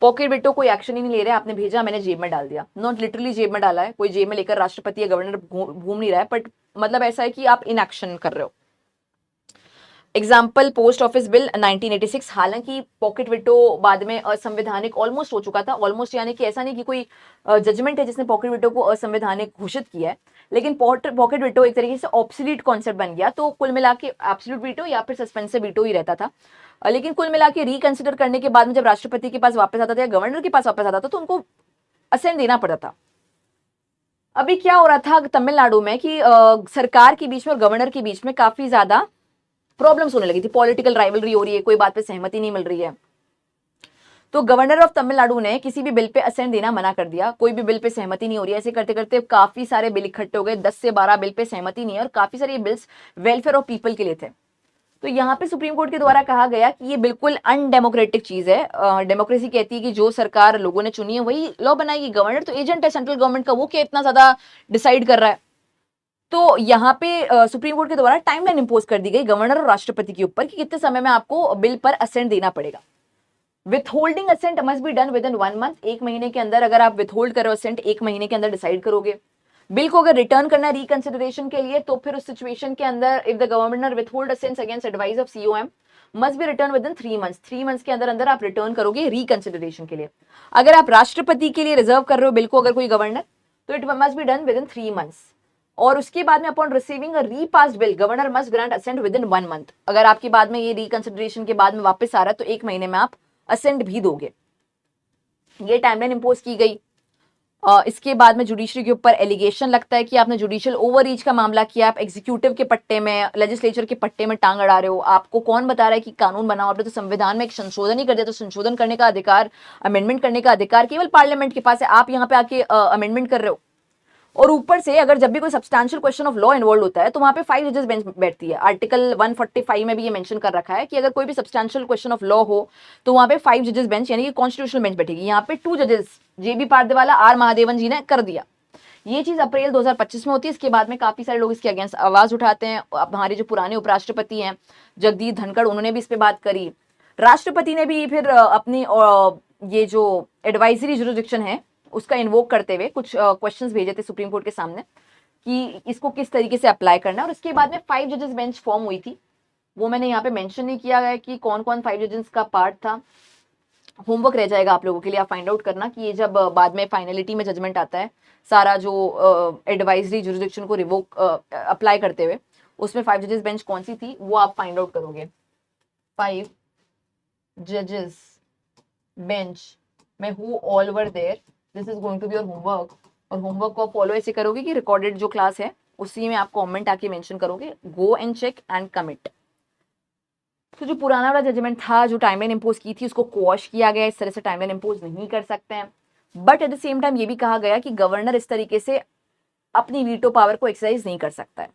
पॉकेट वीटो कोई एक्शन ही नहीं ले रहे, आपने भेजा मैंने जेब में डाल दिया, नॉट लिटरली जेब में डाला है, कोई जेब में लेकर राष्ट्रपति या गवर्नर घूम नहीं रहा है, बट मतलब ऐसा है कि आप इन एक्शन कर रहे हो। एग्जाम्पल पोस्ट ऑफिस बिल 1986, हालांकि पॉकेट विटो बाद में असंवैधानिक ऑलमोस्ट हो चुका था, ऑलमोस्ट यानी कि ऐसा नहीं कि कोई जजमेंट है जिसने पॉकेट विटो को असंवैधानिक घोषित किया है, लेकिन पॉकेट विटो एक तरीके से ऑब्सोलीट कॉन्सेप्ट बन गया, तो कुल मिला के एब्सोल्यूट विटो या फिर सस्पेंसिव विटो ही रहता था। लेकिन कुल मिला के रिकंसिडर करने के बाद में जब राष्ट्रपति के पास वापस आता था या गवर्नर के पास वापस आता था तो उनको असेंट देना पड़ता था। अभी क्या हो रहा था तमिलनाडु में कि सरकार के बीच में और गवर्नर के बीच में काफी ज्यादा प्रॉब्लम्स होने लगी थी, पॉलिटिकल राइवलरी हो रही है, कोई बात पे सहमति नहीं मिल रही है। तो गवर्नर ऑफ तमिलनाडु ने किसी भी बिल पे असेंट देना मना कर दिया, कोई भी बिल पे सहमति नहीं हो रही है। ऐसे करते करते काफी सारे बिल इकट्ठे हो गए, 10 से 12 बिल पे सहमति नहीं है, और काफी सारे ये बिल्स वेलफेयर ऑफ पीपल के लिए थे। तो यहाँ पे सुप्रीम कोर्ट के द्वारा कहा गया कि ये बिल्कुल अनडेमोक्रेटिक चीज है। डेमोक्रेसी कहती है कि जो सरकार लोगों ने चुनी है वही लॉ बनाएगी, गवर्नर तो एजेंट है सेंट्रल गवर्नमेंट का, वो क्या इतना ज्यादा डिसाइड कर रहा है। तो यहाँ पे सुप्रीम कोर्ट के द्वारा टाइमलाइन इंपोज कर दी गई गवर्नर और राष्ट्रपति के ऊपर कि कितने समय में आपको बिल पर असेंट देना पड़ेगा। Withholding assent must be done within 1 month, 1 महीने के अंदर अगर आप विथ होल्ड करो असेंट, 1 महीने के अंदर डिसाइड करोगे। बिल को अगर रिटर्न करना है रिकंसिडरेशन के लिए, तो फिर उस सिचुएशन के अंदर if the governor withhold assents against advice of COM must be return within 3 months, 3 months के अंदर अंदर आप रिटर्न करोगे रिकंसिडरेशन के लिए। अगर आप राष्ट्रपति के लिए रिजर्व कर रहे हो बिल को, अगर कोई गवर्नर, तो it must be done within 3 months. और उसके बाद में upon receiving a repassed bill governor must grant assent within 1 month. अगर आपके बाद में ये रिकंसिडरेशन के बाद में वापस आ रहा है तो 1 महीने में आप असेंट भी दोगे। ये टाइमलाइन इंपोज की गई। इसके बाद में जुडिशरी के ऊपर एलिगेशन लगता है कि आपने जुडिशियल ओवररीच का मामला किया, आप एग्जीक्यूटिव के पट्टे में, लेजिस्लेचर के पट्टे में टांग अड़ा रहे हो। आपको कौन बता रहा है कि कानून बनाओ? आपने तो संविधान में एक संशोधन ही कर दिया, तो संशोधन करने का अधिकार, अमेंडमेंट करने का अधिकार केवल पार्लियामेंट के पास है। आप यहाँ पे आके अमेंडमेंट कर रहे हो। और ऊपर से अगर जब भी कोई substantial question of law involve होता है तो वहां पे 5 जजेस बेंच बैठती है। आर्टिकल 145 में भी ये मेंशन कर रखा है कि अगर कोई भी सब्सटैंशियल क्वेश्चन ऑफ लॉ हो तो वहां पे 5 जजेस बेंच यानी कि कॉन्स्टिट्यूशनल बेंच बैठेगी। यहाँ पे 2 जजेस जेबी पारदेवाला, आर महादेवन जी ने कर दिया। ये चीज अप्रैल 2025 में होती है। इसके बाद में काफी सारे लोग इसके अगेंस्ट आवाज उठाते हैं। हमारे जो पुराने उपराष्ट्रपति हैं जगदीप धनखड़, उन्होंने भी इस पे बात करी। राष्ट्रपति ने भी फिर अपनी ये जो एडवाइजरी जुरिडिक्शन है उसका इन्वोक करते हुए कुछ क्वेश्चंस भेजे थे सुप्रीम कोर्ट के सामने कि इसको किस तरीके से अप्लाई करना है। और उसके बाद में 5 जजेस बेंच फॉर्म हुई थी। वो मैंने यहाँ पे मेंशन नहीं किया गया कि कौन कौन 5 जजेस का पार्ट था। होमवर्क रह जाएगा आप लोगों के लिए, आप फाइंड आउट करना कि ये जब बाद में फाइनलिटी में जजमेंट आता है सारा जो एडवाइजरी जुरिडिक्शन को रिवोक अप्लाई करते हुए, उसमें 5 जजेस बेंच कौन सी थी वो आप फाइंड आउट करोगे। 5 जजेस बेंच में who all were there, this is going to be your homework. और होमवर्क को आप फॉलो ऐसे करोगे कि रिकॉर्डेड जो क्लास है उसी में आप कमेंट आके मेंशन करोगे, go and check and commit. तो जो पुराना वाला जजमेंट था, जो टाइमलाइन इंपोज की थी, उसको क्वॉश किया गया। इस तरह से टाइमलाइन इंपोज नहीं कर सकते हैं। But at the same time ये भी कहा गया कि गवर्नर इस तरीके से अपनी वीटो पावर को एक्सरसाइज नहीं कर सकता है।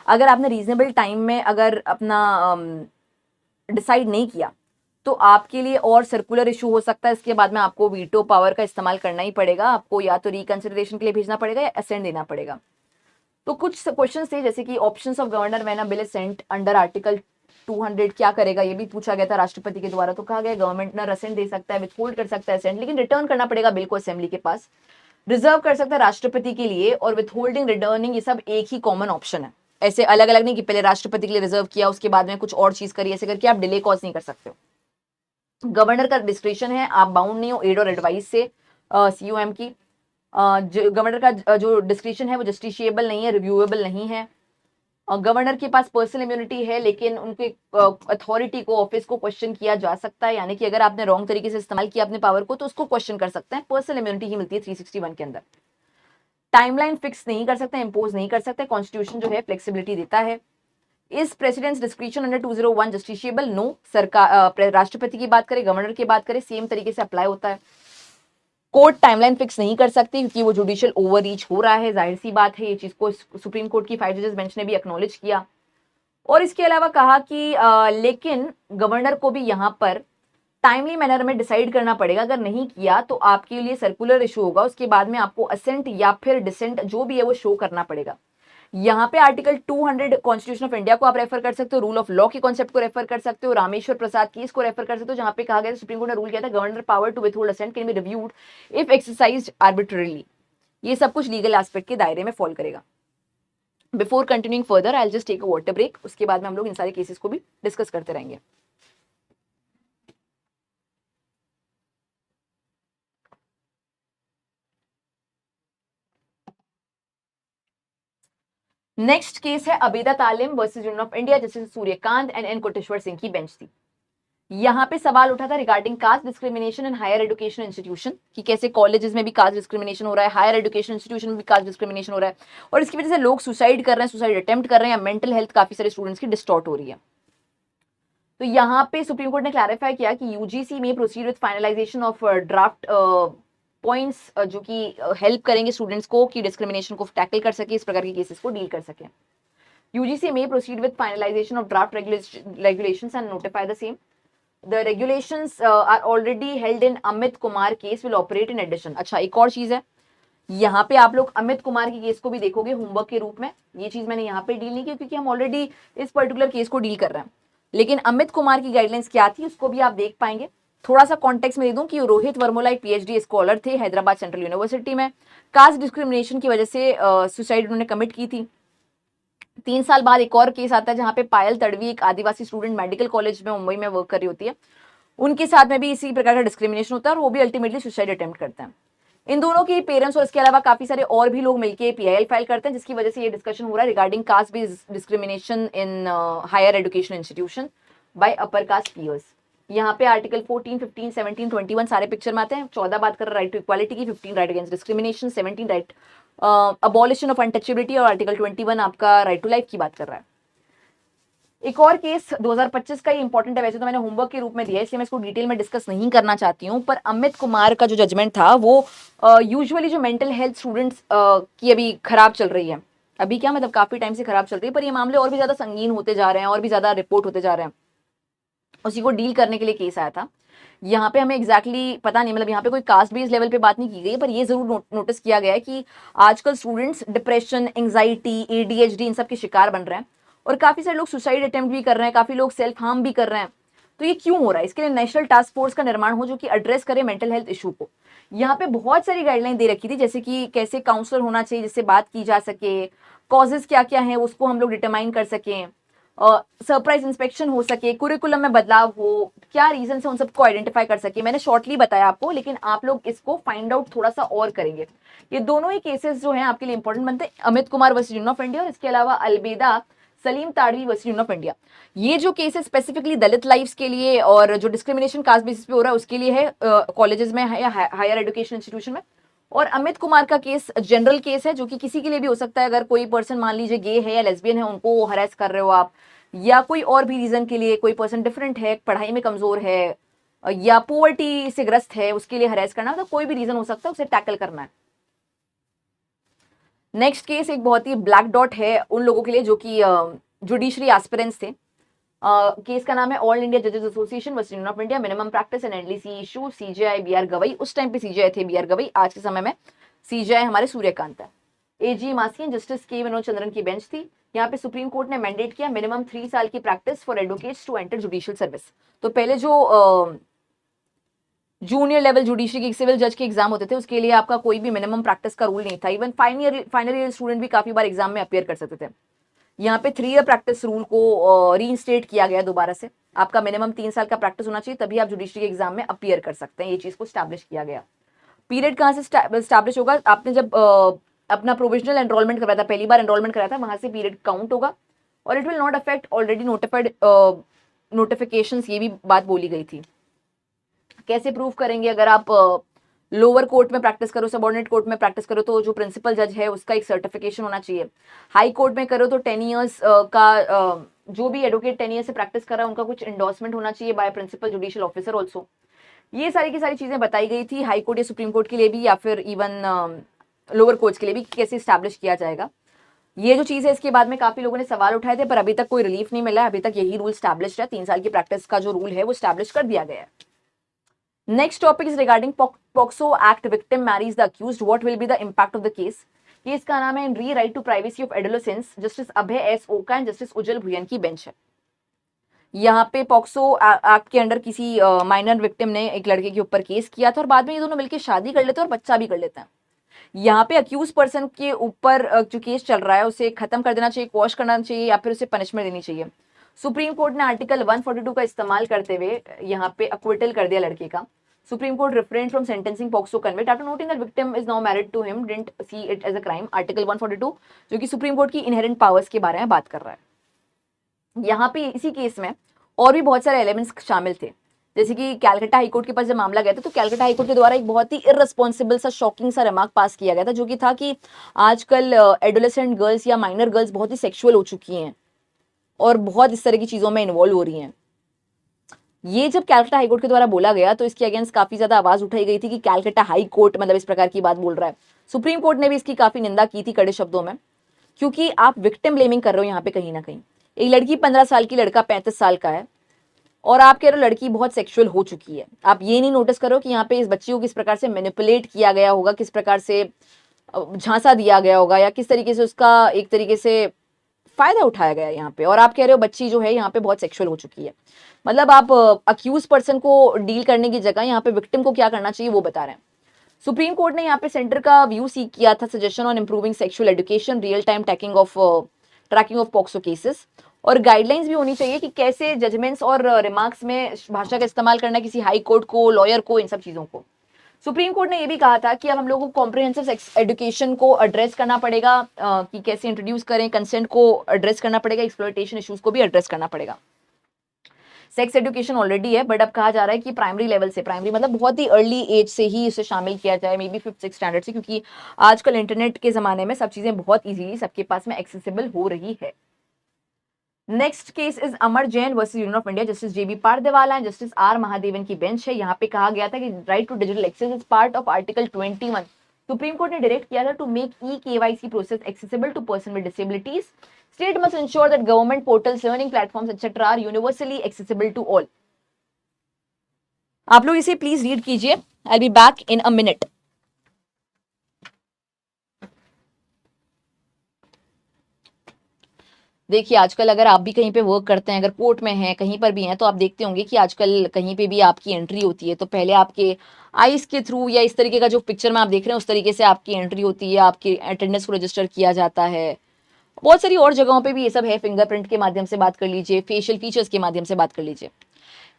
अगर आपने रीजनेबल टाइम में अगर अपना डिसाइड नहीं किया तो आपके लिए और सर्कुलर इशू हो सकता है। इसके बाद में आपको वीटो पावर का इस्तेमाल करना ही पड़ेगा। आपको या तो रिकंसिडरेशन के लिए भेजना पड़ेगा या असेंट देना पड़ेगा। तो कुछ क्वेश्चन थे जैसे कि options of governor when a bill is sent under article 200 क्या करेगा, ये भी पूछा गया था राष्ट्रपति के द्वारा। तो कहा गया गवर्नमेंट असेंट दे सकता है, विथहोल्ड कर सकता है असेंट, लेकिन रिटर्न करना पड़ेगा बिल को असेंबली के पास। रिजर्व कर सकता है राष्ट्रपति के लिए, और विथहोल्डिंग, रिटर्निंग, ये सब एक ही कॉमन ऑप्शन है। ऐसे अलग अलग नहीं कि पहले राष्ट्रपति के लिए रिजर्व किया उसके बाद में कुछ और चीज करी, ऐसे करके आप डिले कॉज नहीं कर सकते हो। गवर्नर का डिस्क्रिप्शन है, आप बाउंड नहीं हो एड और एडवाइस से सीओएम की। गवर्नर का जो डिस्क्रिप्शन है वो जस्टिशिएबल नहीं है, रिव्यूएबल नहीं है। गवर्नर के पास पर्सनल इम्यूनिटी है, लेकिन उनके अथॉरिटी को, ऑफिस को क्वेश्चन किया जा सकता है। यानी कि अगर आपने रॉन्ग तरीके से इस्तेमाल किया अपने पावर को तो उसको क्वेश्चन कर सकते हैं। पर्सनल इम्यूनिटी ही मिलती है 361 के अंदर। टाइमलाइन फिक्स नहीं कर सकते, इंपोज नहीं कर सकते। कॉन्स्टिट्यूशन जो है फ्लेक्सिबिलिटी देता है। इस president's description under 201 justiciable? No. सरकार, राष्ट्रपति की बात करें, गवर्नर की बात करें, सेम तरीके से अप्लाई होता है। कोर्ट टाइमलाइन फिक्स नहीं कर सकती क्योंकि वो जुडिशियल ओवररीच हो रहा है, जाहिर सी बात है। ये चीज को सुप्रीम कोर्ट की 5 जजेस बेंच ने भी एक्नॉलेज किया। और इसके अलावा कहा कि लेकिन गवर्नर को भी यहाँ पर टाइमली मैनर में डिसाइड करना पड़ेगा। अगर नहीं किया तो आपके लिए सर्कुलर इशू होगा, उसके बाद में आपको असेंट या फिर डिसेंट जो भी है वो शो करना पड़ेगा। यहाँ पे आर्टिकल 200 कॉन्स्टिट्यूशन ऑफ इंडिया को आप रेफर कर सकते हो, रूल ऑफ लॉ के कॉन्सेप्ट को रेफर कर सकते हो, रामेश्वर प्रसाद केस को रेफर कर सकते हो, जहां पे कहा गया सुप्रीम कोर्ट ने रूल किया था governor power to withhold assent can be reviewed if exercised arbitrarily. ये सब कुछ लीगल एस्पेक्ट के दायरे में फॉल करेगा। Before continuing further I will just take a water break, उसके बाद में हम लोग इन सारे केसेस को भी डिस्कस करते रहेंगे। नेक्स्ट केस है Abeda Talim versus union of India, justice Suryakant and N Koteshwar Singh की बेंच थी। यहाँ पे सवाल उठा था regarding caste discrimination in higher education institution, कि कैसे कॉलेजेस में भी कास्ट डिस्क्रिमिनेशन हो रहा है, हायर एजुकेशन इंस्टीट्यूशन में भी कास्ट डिस्क्रिमिनेशन हो रहा है, और इसकी वजह से लोग सुसाइड कर रहे हैं, सुसाइड अटेम्प्ट कर रहे हैं, या मेंटल हेल्थ काफी सारे स्टूडेंट्स की डिस्टॉर्ट हो रही है। तो यहाँ पे सुप्रीम कोर्ट ने क्लैरिफाई किया कि यूजीसी में proceed with finalisation of draft points जो कि हेल्प करेंगे स्टूडेंट्स को कि डिस्क्रिमिनेशन को टैकल कर सके, इस प्रकार के केसेस को डील कर सके। यूजीसी में proceed with finalisation of draft regulations and notify the same. The regulations are already held in Amit Kumar case will operate in addition. अच्छा, एक और चीज है, यहाँ पे आप लोग अमित कुमार की केस को भी देखोगे होमवर्क के रूप में। ये चीज मैंने यहाँ पे डील नहीं की क्योंकि हम ऑलरेडी इस पर्टिकुलर केस को डील कर रहे हैं, लेकिन अमित कुमार की गाइडलाइंस क्या थी उसको भी आप देख पाएंगे। थोड़ा सा कॉन्टेक्स्ट में दे दूं कि रोहित वर्मोला एक पीएचडी स्कॉलर थे हैदराबाद सेंट्रल यूनिवर्सिटी में। कास्ट डिस्क्रिमिनेशन की वजह से सुसाइड उन्होंने कमिट की थी। 3 साल बाद एक और केस आता है जहां पे पायल तड़वी, एक आदिवासी स्टूडेंट, मेडिकल कॉलेज में मुंबई में वर्क कर रही होती है, उनके साथ में भी इसी प्रकार का डिस्क्रिमिनेशन होता है और वो भी अल्टीमेटली सुसाइड अटेम्प्ट करते हैं। इन दोनों के पेरेंट्स और इसके अलावा काफी सारे और भी लोग मिलकर पीआईएल फाइल करते हैं, जिसकी वजह से ये डिस्कशन हो रहा है regarding caste based discrimination in higher education institution by upper caste peers. यहाँ पे आर्टिकल 14, 15, 17, 21 सारे पिक्चर में आते हैं। 14 बात कर रहा है राइट टू इक्वालिटी की, 15 right against discrimination, 17 right abolition of untouchability, और आर्टिकल 21 आपका राइट टू लाइफ की बात कर रहा है। एक और केस 2025 का ही इंपॉर्टेंट है, वैसे तो मैंने होमवर्क के रूप में दिया है इसलिए मैं इसको डिटेल में डिस्कस नहीं करना चाहती हूँ, पर अमित कुमार का जो जजमेंट था वो यूजुअली जो मेंटल हेल्थ स्टूडेंट्स की अभी खराब चल रही है, अभी क्या मतलब काफी टाइम से खराब चल रही है, पर ये मामले और भी ज्यादा संगीन होते जा रहे हैं, और भी ज्यादा रिपोर्ट होते जा रहे हैं, उसी को डील करने के लिए केस आया था। यहाँ पे हमें एग्जैक्टली पता नहीं, मतलब यहाँ पे कोई कास्ट बेस्ड लेवल पे बात नहीं की गई, पर ये जरूर नोटिस किया गया है कि आजकल स्टूडेंट्स डिप्रेशन, एंग्जाइटी, एडीएचडी इन सब के शिकार बन रहे हैं, और काफी सारे लोग सुसाइड अटेम्प्ट भी कर रहे हैं, काफी लोग सेल्फ हार्म भी कर रहे हैं। तो ये क्यों हो रहा है? इसके लिए नेशनल टास्क फोर्स का निर्माण हो जो कि एड्रेस करे मेंटल हेल्थ इशू को। यहाँ पे बहुत सारी गाइडलाइन दे रखी थी, जैसे कि कैसे काउंसलर होना चाहिए जिससे बात की जा सके, कॉजेज क्या क्या है उसको हम लोग डिटरमाइन कर सकें, सरप्राइज इंस्पेक्शन हो सके, कुरिकुलम में बदलाव हो, क्या रीजन है उन सबको आइडेंटिफाई कर सके। मैंने शॉर्टली बताया आपको, लेकिन आप लोग इसको फाइंड आउट थोड़ा सा और करेंगे। ये दोनों ही केसेस जो हैं आपके लिए इंपॉर्टेंट बनते हैं, Amit Kumar versus union of India और इसके अलावा Albeda Salim Tadvi versus union of India. ये जो केसेस स्पेसिफिकली दलित लाइफ्स के लिए और जो डिस्क्रिमिनेशन कास्ट बेसिस पे हो रहा है उसके लिए है, कॉलेजेस में है या हायर एजुकेशन इंस्टीट्यूशन में। और अमित कुमार का केस जनरल केस है जो कि किसी के लिए भी हो सकता है। अगर कोई पर्सन मान लीजिए गे है या लेस्बियन है, उनको हरेस कर रहे हो आप, या कोई और भी रीजन के लिए कोई पर्सन डिफरेंट है, पढ़ाई में कमजोर है, या पोवर्टी से ग्रस्त है, उसके लिए हरेस करना, तो कोई भी रीजन हो सकता है, उसे टैकल करना है। नेक्स्ट केस एक बहुत ही ब्लैक डॉट है उन लोगों के लिए जो कि जुडिशरी एस्पिरेंट्स थे। केस का नाम है ऑल इंडिया जजेस association versus union of India, minimum practice and NDC issue, CJI B R Gavai. उस टाइम पे सीजेआई थे बी आर गवई, आज के समय में सीजेआई हमारे सूर्यकांत है। एजी मासियन जस्टिस के विनोद चंद्रन की बेंच थी। यहाँ पे सुप्रीम कोर्ट ने मैंडेट किया मिनिमम 3 साल की practice for advocates to enter judicial service. तो पहले जो जूनियर लेवल जुडिशरी के सिविल जज के एग्जाम होते थे उसके लिए आपका कोई भी मिनिमम प्रैक्टिस का रूल नहीं था। इवन फाइनल ईयर स्टूडेंट भी काफी बार एग्जाम में अपियर कर सकते थे। यहाँ पे 3 ईयर प्रैक्टिस रूल को रीइंस्टेट किया गया दोबारा से। आपका मिनिमम 3 साल का प्रैक्टिस होना चाहिए, तभी आप जुडिशरी के एग्जाम में अपियर कर सकते हैं। ये चीज को स्टैब्लिश किया गया। पीरियड कहाँ से स्टैब्लिश होगा? आपने जब अपना प्रोविजनल एनरोलमेंट कराया था, पहली बार एनरोलमेंट कराया था, वहां से पीरियड काउंट होगा। और it will not affect already notified notifications, ये भी बात बोली गई थी। कैसे प्रूव करेंगे? अगर आप लोअर कोर्ट में प्रैक्टिस करो, सबऑर्डिनेट कोर्ट में प्रैक्टिस करो, तो जो प्रिंसिपल जज है उसका एक सर्टिफिकेशन होना चाहिए। हाई कोर्ट में करो तो 10 ईयर्स का जो भी एडवोकेट 10 ईयर से प्रैक्टिस कर रहा है उनका कुछ एंडोर्समेंट होना चाहिए by principal judicial officer also. ये सारी की सारी चीजें बताई गई थी हाई कोर्ट या सुप्रीम कोर्ट के लिए भी, या फिर इवन लोअर कोर्ट्स के लिए भी, कैसे स्टैब्लिश किया जाएगा। ये जो चीज है इसके बाद में काफी लोगों ने सवाल उठाए थे, पर अभी तक कोई रिलीफ नहीं मिला है। अभी तक यही रूल स्टैब्लिश है, 3 साल की प्रैक्टिस का जो रूल है वो स्टैब्लिश कर दिया गया है। Next topic is regarding POCSO Act. Victim marries the accused. What will be the impact of the case? Case का नाम है in re right to privacy of adolescence, justice Abhay S Oka and justice Ujjwal Bhuyan की bench है। यहाँ पे POCSO act के under किसी minor victim ने एक लड़के के ऊपर केस किया था और बाद में ये दोनों मिलकर शादी कर लेते हैं और बच्चा भी कर लेते हैं। यहाँ पे अक्यूज पर्सन के ऊपर जो केस चल रहा है उसे खत्म कर देना चाहिए, क्वॉश करना चाहिए, या फिर उसे पनिशमेंट देनी चाहिए। सुप्रीम कोर्ट ने आर्टिकल 142 का इस्तेमाल करते हुए यहाँ पे अक्विटल कर दिया लड़के का। Supreme Court refrained from sentencing POCSO convict after noting that victim is now married to him, didn't see it as a crime. Article 142 जो कि सुप्रीम कोर्ट की इनहेरेंट पावर्स के बारे में बात कर रहा है। यहाँ पे इसी केस में और भी बहुत सारे एलिमेंट्स शामिल थे, जैसे कि कैलकाटा हाईकोर्ट के पास जब मामला गया था तो कैलकाटा हाईकोर्ट के द्वारा एक बहुत ही इररिस्पॉन्सिबल सा शॉकिंग सा रिमार्क पास किया गया था, जो कि था कि आजकल एडोलेसेंट गर्ल्स या माइनर गर्ल्स बहुत ही सेक्सुअल हो चुकी हैं और बहुत इस तरह की चीज़ों में इन्वॉल्व हो रही हैं। ये जब कैलकाटा हाईकोर्ट के द्वारा बोला गया तो इसके अगेंस्ट काफी ज्यादा आवाज उठाई गई थी कि कैलकाटा हाई कोर्ट मतलब इस प्रकार की बात बोल रहा है। सुप्रीम कोर्ट ने भी इसकी काफी निंदा की थी कड़े शब्दों में, क्योंकि आप विक्टिम ब्लेमिंग कर रहे हो यहाँ पे कहीं ना कहीं। एक लड़की 15 साल की, लड़का 35 साल का है, और आप कह रहे हो लड़की बहुत सेक्सुअल हो चुकी है। आप ये नहीं नोटिस करो कि यहाँ पे इस बच्ची को किस प्रकार से मैनिपुलेट किया गया होगा, किस प्रकार से झांसा दिया गया होगा, या किस तरीके से उसका एक तरीके से फायदा उठाया गया यहाँ पे। और आप कह रहे हो बच्ची जो है यहाँ पे बहुत सेक्सुअल हो चुकी है। मतलब आप अक्यूज पर्सन को डील करने की जगह यहाँ पे विक्टिम को क्या करना चाहिए वो बता रहे हैं। सुप्रीम कोर्ट ने यहाँ पे सेंटर का व्यू सीक किया था, suggestion on improving sexual education, real time tracking of POCSO cases, और गाइडलाइंस भी होनी चाहिए कि कैसे जजमेंट्स और रिमार्क्स में भाषा का इस्तेमाल करना है किसी हाई कोर्ट को, लॉयर को, इन सब चीजों को। सुप्रीम कोर्ट ने यह भी कहा था कि अब हम लोगों को कॉम्प्रिहेंसिव सेक्स एजुकेशन को एड्रेस करना पड़ेगा, कि कैसे इंट्रोड्यूस करें, कंसेंट को एड्रेस करना पड़ेगा, एक्सप्लॉयटेशन इश्यूज को भी एड्रेस करना पड़ेगा। सेक्स एजुकेशन ऑलरेडी है, बट अब कहा जा रहा है कि प्राइमरी लेवल से, प्राइमरी मतलब बहुत ही अर्ली एज से ही इसे शामिल किया जाए, मे बी 5th-6th स्टैंडर्ड से, क्योंकि आजकल इंटरनेट के जमाने में सब चीजें बहुत इजीली सबके पास में एक्सेसिबल हो रही है। Next case is Amar Jain versus union of India, justice JB Pardiwala and justice R Mahadevan की बेंच है। यहाँ पे कहा गया था कि right to digital access is part of article 21। Supreme court ने डायरेक्ट किया था to make e KYC process accessible to person with disabilities. State must ensure that government portals, learning platforms etcetera are universally accessible to all. आप लोग इसे please read कीजिए। I be back in a minute. देखिए आजकल अगर आप भी कहीं पे वर्क करते हैं, अगर कोर्ट में हैं, कहीं पर भी हैं, तो आप देखते होंगे कि आजकल कहीं पे भी आपकी एंट्री होती है तो पहले आपके आईज के थ्रू या इस तरीके का जो पिक्चर में आप देख रहे हैं उस तरीके से आपकी एंट्री होती है, आपकी अटेंडेंस को रजिस्टर किया जाता है। बहुत सारी और जगहों पे भी ये सब है, फिंगरप्रिंट के माध्यम से बात कर लीजिए, फेशियल फीचर्स के माध्यम से बात कर लीजिए।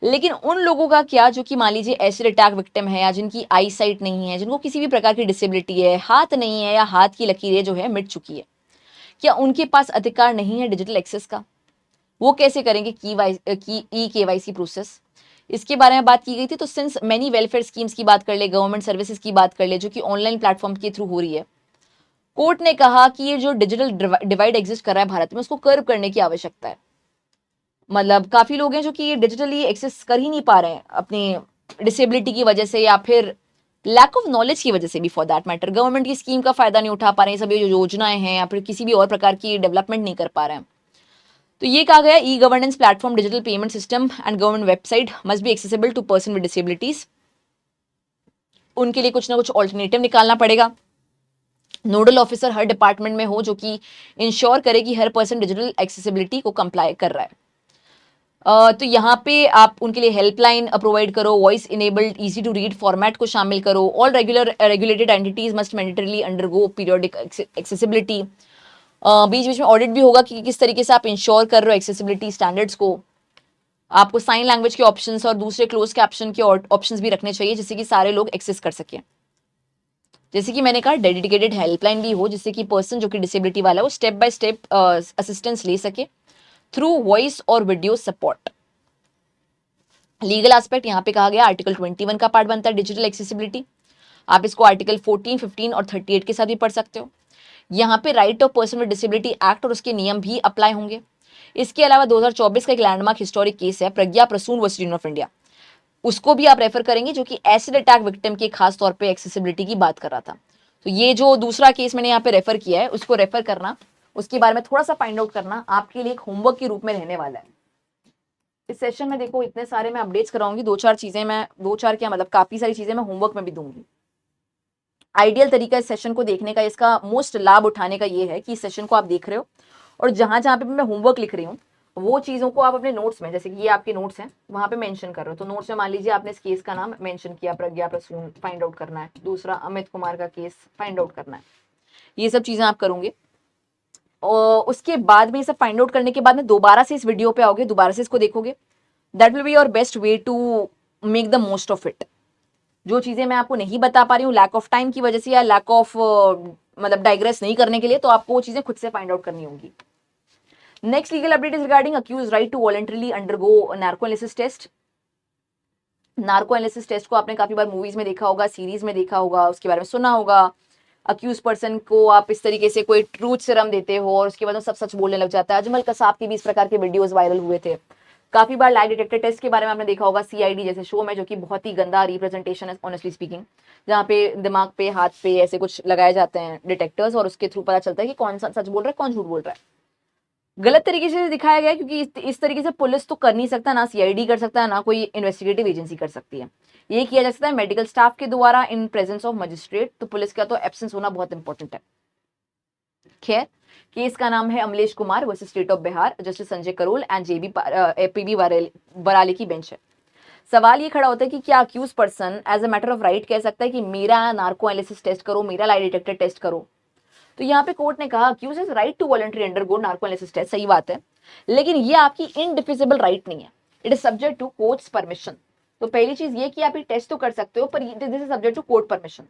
लेकिन उन लोगों का क्या जो कि मान लीजिए एसिड अटैक विक्टिम है, या जिनकी आई साइट नहीं है, जिनको किसी भी प्रकार की डिसेबिलिटी है, हाथ नहीं है या हाथ की लकीरें जो है मिट चुकी है, क्या उनके पास अधिकार नहीं है डिजिटल एक्सेस का? वो कैसे करेंगे ई-केवाईसी प्रोसेस? इसके बारे में बात की गई थी। तो सिंस मेनी वेलफेयर स्कीम्स की बात कर ले, गवर्नमेंट सर्विसेज की बात कर ले जो कि ऑनलाइन प्लेटफॉर्म के थ्रू हो रही है, कोर्ट ने कहा कि ये जो डिजिटल डिवाइड एग्जिस्ट कर रहा है भारत में, उसको कर्व करने की आवश्यकता है। मतलब काफी लोग हैं जो कि डिजिटली एक्सेस कर ही नहीं पा रहे हैं अपनी डिसेबिलिटी की वजह से, या फिर लैक ऑफ नॉलेज की वजह से भी फॉर दैट मैटर। गवर्नमेंट की स्कीम का फायदा नहीं उठा पा रहे हैं, सभी जो योजनाएं हैं, या फिर किसी भी और प्रकार की डेवलपमेंट नहीं कर पा रहे हैं। तो ये कहा गया e governance platform, digital payment system and government website must be accessible to person with disabilities. उनके लिए कुछ ना कुछ ऑल्टरनेटिव निकालना पड़ेगा। नोडल ऑफिसर हर डिपार्टमेंट में हो जो कि इंश्योर करे कि हर पर्सन डिजिटल एक्सेसिबिलिटी को कंप्लाई कर रहा है। तो यहाँ पे आप उनके लिए हेल्पलाइन प्रोवाइड करो, voice enabled easy to read format को शामिल करो। All regulated entities must mandatorily undergo periodic accessibility. बीच बीच में ऑडिट भी होगा कि किस तरीके से आप इंश्योर कर रहे हो एक्सेसिबिलिटी स्टैंडर्ड्स को। आपको साइन लैंग्वेज के ऑप्शंस और दूसरे क्लोज कैप्शन के ऑप्शंस भी रखने चाहिए जिससे कि सारे लोग एक्सेस कर सकें। जैसे कि मैंने कहा डेडिकेटेड हेल्पलाइन भी हो जिससे कि पर्सन जो कि डिसेबिलिटी वाला है वो स्टेप बाय स्टेप असिस्टेंस ले सके थ्रू वॉइस और वीडियो सपोर्ट। लीगल एस्पेक्ट यहाँ पे कहा गया आर्टिकल 21 का पार्ट बनता है डिजिटल एक्सेसिबिलिटी। आप इसको आर्टिकल 14, 15 और 38 के साथ भी पढ़ सकते हो। यहाँ पे right of person with disability act और उसके नियम भी अप्लाई होंगे। इसके अलावा 2024 का एक लैंडमार्क हिस्टोरिक केस है Pragya Prasoon versus union of India, उसको भी आप रेफर करेंगे जो कि एसिड अटैक विक्टिम के खास तौर पे एक्सेसिबिलिटी की बात कर रहा था। तो ये जो दूसरा केस मैंने यहाँ पे रेफर किया है उसको रेफर करना, उसके बारे में थोड़ा सा फाइंड आउट करना आपके लिए एक होमवर्क के रूप में रहने वाला है। इस सेशन में देखो इतने सारे मैं अपडेट्स कराऊंगी, दो चार क्या मतलब काफी सारी चीजें मैं होमवर्क में भी दूंगी। आइडियल तरीका इस सेशन को देखने का, इसका मोस्ट लाभ उठाने का ये है कि इस सेशन को आप देख रहे हो और जहां जहां पे मैं होमवर्क लिख रही हूँ वो चीजों को आप अपने नोट्स में, जैसे कि ये आपके नोट्स हैं वहां पे मेंशन कर रहे हो। तो नोट्स में मान लीजिए आपने इस केस का नाम मेंशन किया प्रज्ञा प्रसून, फाइंड आउट करना है। दूसरा अमित कुमार का केस फाइंड आउट करना है। ये सब चीजें आप करोगे और उसके बाद में ये सब फाइंड आउट करने के बाद में दोबारा से इस वीडियो पे आओगे, दोबारा से इसको देखोगे। That will be your best way to make the most of it. जो चीजें मैं आपको नहीं बता पा रही हूँ लैक ऑफ टाइम की वजह से या लैक ऑफ मतलब डाइग्रेस नहीं करने के लिए, तो आपको वो चीजें खुद से फाइंड आउट करनी होंगी। Next legal update is regarding accused right to voluntarily undergo narco analysis test. Narco analysis test को आपने काफी बार मूवीज में देखा होगा, सीरीज में देखा होगा, उसके बारे में सुना होगा। अक्यूज पर्सन को आप इस तरीके से कोई ट्रूथ सीरम देते हो और उसके बाद वो सब सच बोलने लग जाता है। अजमल कसाब के भी इस प्रकार के वीडियोस वायरल हुए थे। काफी बार लाई डिटेक्टर टेस्ट के बारे में आपने देखा होगा सीआईडी जैसे शो में, जो कि बहुत ही गंदा रिप्रेजेंटेशन है ऑनेस्टली स्पीकिंग, जहाँ पे दिमाग पे हाथ पे ऐसे कुछ लगाए जाते हैं डिटेक्टर्स और उसके थ्रू पता चलता है कि कौन सा सच बोल रहा है कौन झूठ बोल रहा है। गलत तरीके से दिखाया गया है, क्योंकि इस तरीके से पुलिस तो कर नहीं सकता, ना सीआईडी कर सकता है, ना कोई इन्वेस्टिगेटिव एजेंसी कर सकती है। ये किया जा सकता है मेडिकल स्टाफ के द्वारा इन प्रेजेंस ऑफ मजिस्ट्रेट, तो पुलिस का तो एब्सेंस होना बहुत इंपॉर्टेंट है। खैर, केस का नाम है Amlesh Kumar versus state of Bihar, justice Sanjay Karol and PB Varale की बेंच है। सवाल ये खड़ा होता है कि क्या accused person as a matter of right कह सकता है कि मेरा नार्को एनालिसिस टेस्ट करो, मेरा लाई डिटेक्टर टेस्ट करो। तो यहाँ पे कोर्ट ने कहा accused is right to voluntary undergo narco analysis test, सही बात है, लेकिन ये आपकी इनडिफिजिबल राइट नहीं है, it is subject to court's permission. तो पहली चीज ये कि आप ये टेस्ट तो कर सकते हो, पर this is subject to court permission.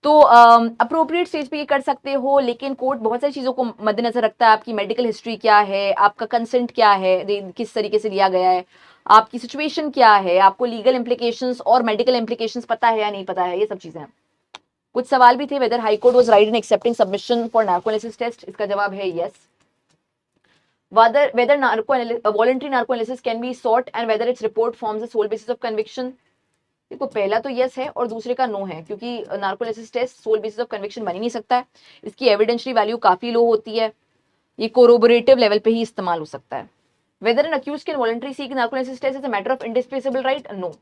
तो अप्रोप्रिएट स्टेज पे ये कर सकते हो, लेकिन कोर्ट बहुत सारी चीजों को मद्देनजर रखता है। आपकी मेडिकल हिस्ट्री क्या है, आपका कंसेंट क्या है, किस तरीके से लिया गया है, आपकी सिचुएशन क्या है, आपको लीगल इम्प्लीकेशंस और मेडिकल इम्प्लीकेशंस पता है या नहीं पता है, ये सब चीजें हैं। कुछ सवाल भी थे, whether high court was right in accepting submission for narco analysis test, इसका जवाब है yes. whether voluntary narco analysis can be sought and whether its report forms the sole basis of conviction। देखो, पहला तो यस है और दूसरे का नो है, क्योंकि narco analysis test sole basis of conviction बन ही नहीं सकता है। इसकी एविडेंशियरी वैल्यू काफी लो होती है, ये कोरोबोरेटिव लेवल पे ही इस्तेमाल हो सकता है। Whether an accused can voluntary seek narco analysis test is a matter of indefeasible right, no,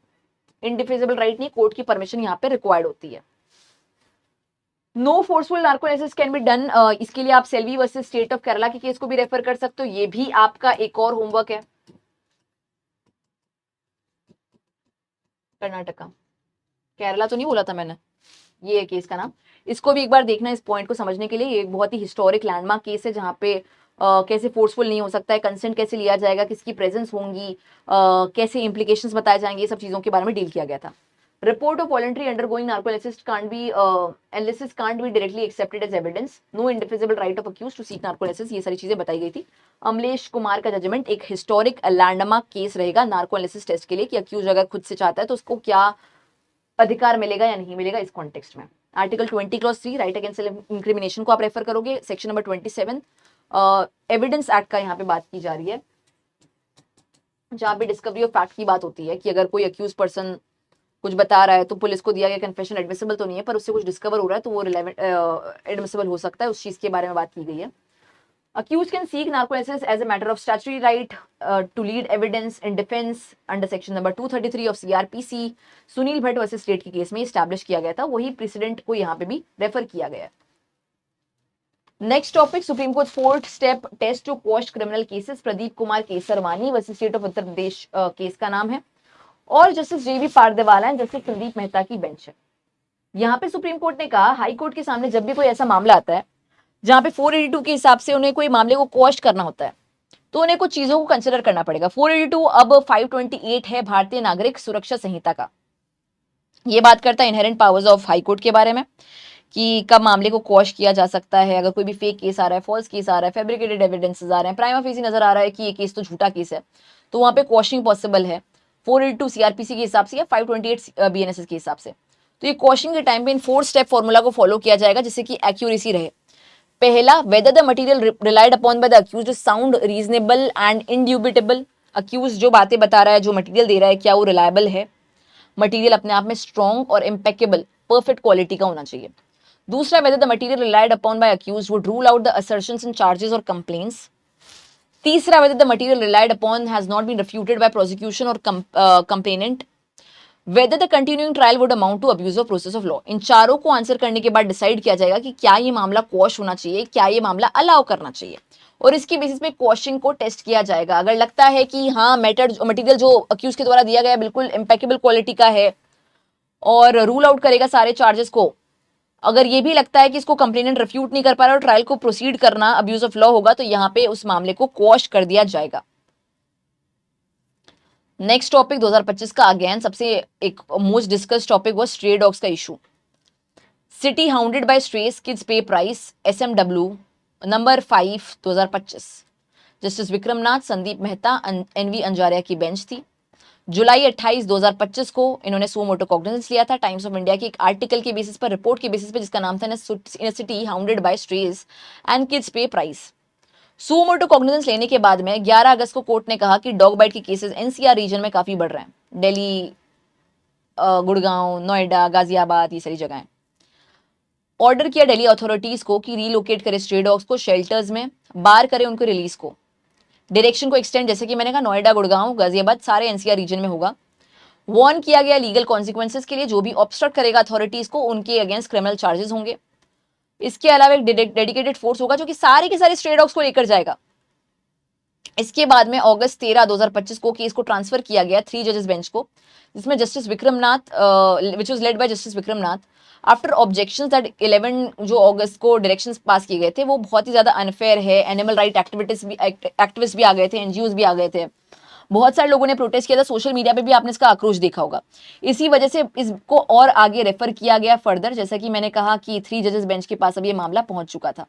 indefeasible right नहीं, कोर्ट की परमिशन यहाँ पे रिक्वायर्ड होती है। No forceful narco analysis can be done, इसके लिए आप Selvi versus state of Kerala के केस को भी रेफर कर सकते हो, ये भी आपका एक और होमवर्क है। कर्नाटका, केरला तो नहीं बोला था मैंने, ये है केस का नाम। इसको भी एक बार देखना इस पॉइंट को समझने के लिए। ये एक बहुत ही हिस्टोरिक लैंडमार्क केस है, जहाँ पे कैसे फोर्सफुल नहीं हो सकता है, कंसेंट कैसे लिया जाएगा, किसकी प्रेजेंस होंगी, कैसे इम्प्लीकेशंस बताए जाएंगे, ये सब चीजों के बारे में डील किया गया था। Report of voluntary undergoing narco analysis can't be directly accepted as evidence, no indefeasible right of accused to seek narco analysis, ये सारी चीजें बताई गई थी। अमलेश कुमार का जजमेंट एक हिस्टोरिक लैंडमार्क केस रहेगा नार्को एनालिसिस टेस्ट के लिए, कि अक्यूज अगर खुद से चाहता है तो उसको क्या अधिकार मिलेगा या नहीं मिलेगा इस कॉन्टेक्स्ट में। Article 20 clause 3 right against self incrimination को आप रेफर करोगे, सेक्शन नंबर 27 एविडेंस एक्ट का यहाँ पे बात की जा रही है, जहाँ पे डिस्कवरी ऑफ फैक्ट की बात होती है कि अगर कोई अक्यूज पर्सन कुछ बता रहा है तो पुलिस को दिया गया कन्फेशन एडमिसिबल तो नहीं है, पर उससे कुछ डिस्कवर हो रहा है तो वो एडमिसिबल हो सकता है, उस चीज के बारे में बात की गई है। Accused can seek narco analysis as a matter of statutory right to lead evidence in defense under section number 233 of CRPC। Sunil Bhatt versus state के केस में एस्टैब्लिश किया गया था, वही प्रेसिडेंट को यहाँ पे भी रेफर किया गया है। Next topic, supreme court fourth step test to quash criminal cases, Pradeep Kumar Kesarwani versus state of Uttar Pradesh case का नाम है, और justice JV Pardiwala and justice Sandeep Mehta की बेंच है। यहाँ पे सुप्रीम कोर्ट ने कहा हाई कोर्ट के सामने जब भी कोई ऐसा मामला आता है जहां पे 482 के हिसाब से उन्हें कोई मामले को क्वॉश करना होता है, तो उन्हें कुछ चीजों को कंसिडर करना पड़ेगा। 482 अब 528 है भारतीय नागरिक सुरक्षा संहिता का। ये बात करता है inherent powers of high court के बारे में, कि कब मामले को क्वॉश किया जा सकता है, अगर कोई भी फेक केस आ रहा है, फॉल्स केस आ रहा है, फैब्रिकेटेड एविडेंसेस आ रहे हैं, प्राइमा फेसी नजर आ रहा है कि ये केस तो झूठा केस है, तो वहां पे क्वॉशिंग पॉसिबल है 482 CRPC के हिसाब से या 528 BNSS के हिसाब से। तो ये क्वॉशिंग के टाइम पे इन 4 स्टेप फॉर्मूला को फॉलो किया जाएगा, जिससे कि एक्यूरेसी रहे। पहला, whether the material relied upon by the accused sound reasonable and indubitable, accused जो बातें बता रहा है, जो मटेरियल दे रहा है, क्या वो रिलायबल है, मटेरियल अपने आप में स्ट्रॉन्ग और इम्पेकेबल परफेक्ट क्वालिटी का होना चाहिए। दूसरा, whether the material relied upon by accused would rule out the assertions and charges और कंप्लेंट्स। तीसरा, whether the material relied upon has not been refuted by prosecution और complainant, whether the continuing trial would amount to abuse of process of law. इन चारों को answer करने के बाद decide किया जाएगा कि क्या ये मामला क्वॉश होना चाहिए, क्या ये मामला अलाउ करना चाहिए, और इसकी बेसिस पे क्वॉशिंग को टेस्ट किया जाएगा। अगर लगता है कि हाँ मटेरियल जो अक्यूज के द्वारा दिया गया बिल्कुल इम्पेकेबल क्वालिटी का है और रूल आउट करेगा सारे चार्जेस को, अगर ये भी लगता है कि इसको कंप्लेनेंट रिफ्यूट नहीं कर पा रहा और ट्रायल को प्रोसीड करना अब्यूज ऑफ लॉ होगा, तो यहाँ पे उस मामले को क्वॉश कर दिया जाएगा। नेक्स्ट टॉपिक 2025 का अगेन सबसे एक मोस्ट डिस्कस टॉपिक वो स्ट्रे डॉग्स का issue. City hounded by strays kids pay price SMW number 5 2025। Justice Vikram Nath, Sandeep Mehta, NV Anjaria की बेंच थी। जुलाई 28, 2025 को इन्होंने सो मोटो कॉग्निजेंस लिया था टाइम्स ऑफ इंडिया के एक आर्टिकल के बेसिस पर, रिपोर्ट के बेसिस पर, जिसका नाम था in a city hounded by strays and kids pay price. Suo motu cognizance लेने के बाद में 11 अगस्त को कोर्ट ने कहा कि डॉग बाइट के केसेस एनसीआर रीजन में काफी बढ़ रहे हैं। दिल्ली, गुड़गांव, नोएडा, गाजियाबाद, ये सारी जगहें। ऑर्डर किया दिल्ली अथॉरिटीज को कि रीलोकेट करे स्ट्रे डॉग्स को शेल्टर्स में, बार करे उनको रिलीज को। डायरेक्शन को एक्सटेंड, जैसे कि मैंने कहा, नोएडा, गुड़गांव, गाजियाबाद, सारे एनसीआर रीजन में होगा। वार्न किया गया लीगल कॉन्सिक्वेंसेस के लिए, जो भी ऑब्स्ट्रक्ट करेगा अथॉरिटीज को उनके अगेंस्ट क्रिमिनल चार्जेस होंगे। इसके अलावा एक डेडिकेटेड फोर्स होगा जो कि सारे के सारे स्ट्रे डॉग्स को लेकर जाएगा। इसके बाद में अगस्त 13, 2025 को केस को ट्रांसफर किया गया 3 जजेस बेंच को, जिसमें justice Vikram Nath, which was led by justice Vikram Nath, after objections that 11 जो अगस्त को डायरेक्शंस पास किए गए थे वो बहुत ही ज्यादा अनफेयर है। एनिमल राइट एक्टिविस्ट भी आ गए थे, एनजीओज भी आ गए थे, बहुत सारे लोगों ने प्रोटेस्ट किया था, सोशल मीडिया पे भी आपने इसका आक्रोश देखा होगा। इसी वजह से इसको और आगे रेफर किया गया फर्दर, जैसा कि मैंने कहा कि 3 जजेस बेंच के पास अब ये मामला पहुंच चुका था।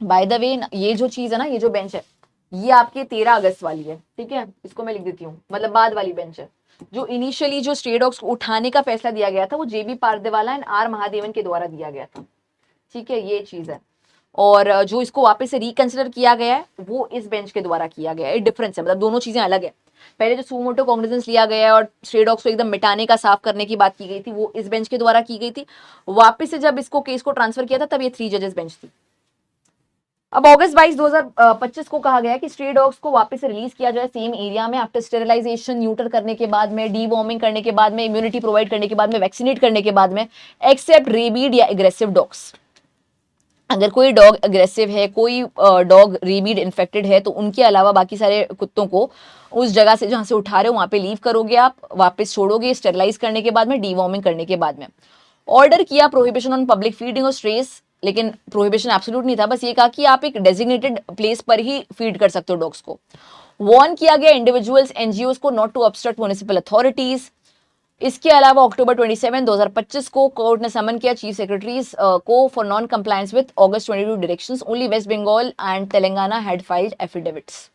बाय द वे, ये जो चीज है ना, ये जो बेंच है, ये आपके 13 अगस्त वाली है, ठीक है, इसको मैं लिख देती हूँ, मतलब बाद वाली बेंच है। जो इनिशियली जो स्ट्रे डॉग्स को उठाने का फैसला दिया गया था वो जेबी पारदेवाला एंड आर महादेवन के द्वारा दिया गया था, ठीक है, ये चीज है। और जो इसको वापस से रिकंसिडर किया गया है वो इस बेंच के द्वारा किया गया है। डिफरेंस है, मतलब दोनों चीजें अलग है। पहले जो सो मोटो कॉग्निजेंस लिया गया है और स्ट्रे डॉग्स को एकदम मिटाने का, साफ करने की बात की गई थी, वो इस बेंच के द्वारा की गई थी। वापस से जब इसको केस को ट्रांसफर किया था तब ये 3 जजेस बेंच थी। अब अगस्त 22, 2025 को कहा गया कि स्ट्रे डॉग्स को वापस से रिलीज किया जाए सेम एरिया में, आफ्टर स्टेरिलाइजेशन, न्यूटर करने के बाद में, डीवॉर्मिंग करने के बाद में, इम्यूनिटी प्रोवाइड करने के बाद में, वैक्सीनेट करने के बाद में, एक्सेप्ट रेबीड या एग्रेसिव डॉग्स। अगर कोई डॉग अग्रेसिव है, कोई डॉग रेबीड इन्फेक्टेड है, तो उनके अलावा बाकी सारे कुत्तों को उस जगह से जहां से उठा रहे हो वहां पे लीव करोगे, आप वापस छोड़ोगे स्टेरिलाइज करने के बाद में, डीवॉर्मिंग करने के बाद में। ऑर्डर किया prohibition on public feeding of stress, लेकिन प्रोहिबिशन एब्सोल्यूट नहीं था, बस ये कहा कि आप एक डेजिग्नेटेड प्लेस पर ही फीड कर सकते हो डॉग्स को। वार्न किया गया इंडिविजुअल्स, एनजीओज को not to obstruct municipal authorities. इसके अलावा अक्टूबर 27, 2025 को कोर्ट ने समन किया चीफ सेक्रेटरीज को for non compliance with August 22 directions. Only West Bengal and Telangana had filed affidavits.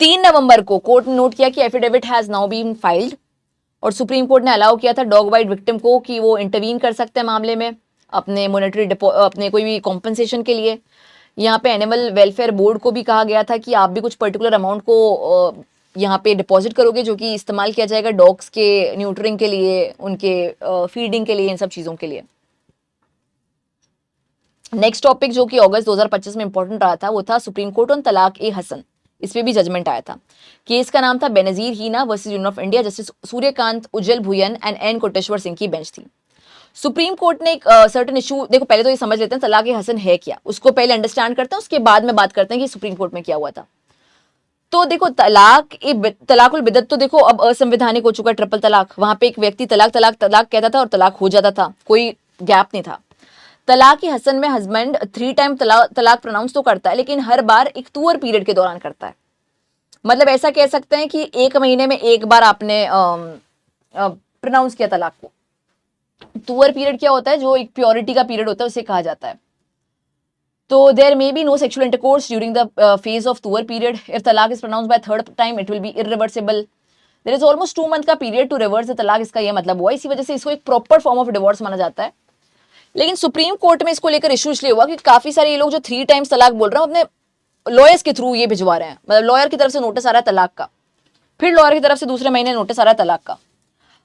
3 नवंबर को कोर्ट ने नोट किया कि affidavit has now been filed, और सुप्रीम कोर्ट ने अलाउ किया था डॉग बाइट विक्टिम को कि वो इंटरवीन कर सकते हैं मामले में अपने मॉनेटरी अपने कोई भी कॉम्पनसेशन के लिए। यहाँ पे एनिमल वेलफेयर बोर्ड को भी कहा गया था कि आप भी कुछ पर्टिकुलर अमाउंट को यहाँ पे डिपॉजिट करोगे, जो कि इस्तेमाल किया जाएगा डॉग्स के न्यूटरिंग के लिए, उनके फीडिंग के लिए, इन सब चीजों के लिए। नेक्स्ट टॉपिक जो कि अगस्त 2025 में इंपॉर्टेंट रहा था वो था सुप्रीम कोर्ट ऑन तलाक ए हसन। इस पे भी जजमेंट आया था। केस का नाम था Benazir Heena versus union of India. Justice Surya Kant, Ujjal Bhuyan and N Koteshwar Singh की बेंच थी। सुप्रीम कोर्ट ने एक सर्टेन इशू, देखो पहले तो ये समझ लेते हैं तलाक ए हसन है क्या, उसको पहले अंडरस्टैंड करते हैं, उसके बाद में बात करते हैं कि सुप्रीम कोर्ट में क्या हुआ था। तो देखो तलाकुल बिदत तो देखो अब असंवैधानिक हो चुका है, ट्रिपल तलाक। वहां पे एक व्यक्ति तलाक तलाक तलाक कहता था और तलाक हो जाता था, कोई गैप नहीं था। तलाक हसन में हस्बैंड 3 टाइम तलाक प्रोनाउंस तो करता है, लेकिन हर बार एक टूअर पीरियड के दौरान करता है। मतलब ऐसा कह सकते हैं कि 1 महीने में एक बार आपने प्रोनाउंस किया तलाक को। टूअर पीरियड क्या होता है, जो एक प्योरिटी का पीरियड होता है, उसे कहा जाता है। तो there may be no sexual intercourse during the phase of टूअर पीरियड। इफ तलाक is pronounced by third time it will be irreversible. There is almost 2 month का पीरियड टू रिवर्स द तलाक, इसका यह मतलब हुआ। इसी वजह से इसको एक प्रॉपर फॉर्म ऑफ डिवोर्स माना जाता है। लेकिन सुप्रीम कोर्ट में इसको लेकर इशू इसलिए हुआ कि काफी सारे ये लोग जो 3 टाइम्स तलाक बोल रहे हैं अपने लॉयर्स के थ्रू ये भिजवा रहे हैं, मतलब लॉयर की तरफ से नोटिस आ रहा है तलाक का, फिर लॉयर की तरफ से दूसरे महीने नोटिस आ रहा है तलाक का।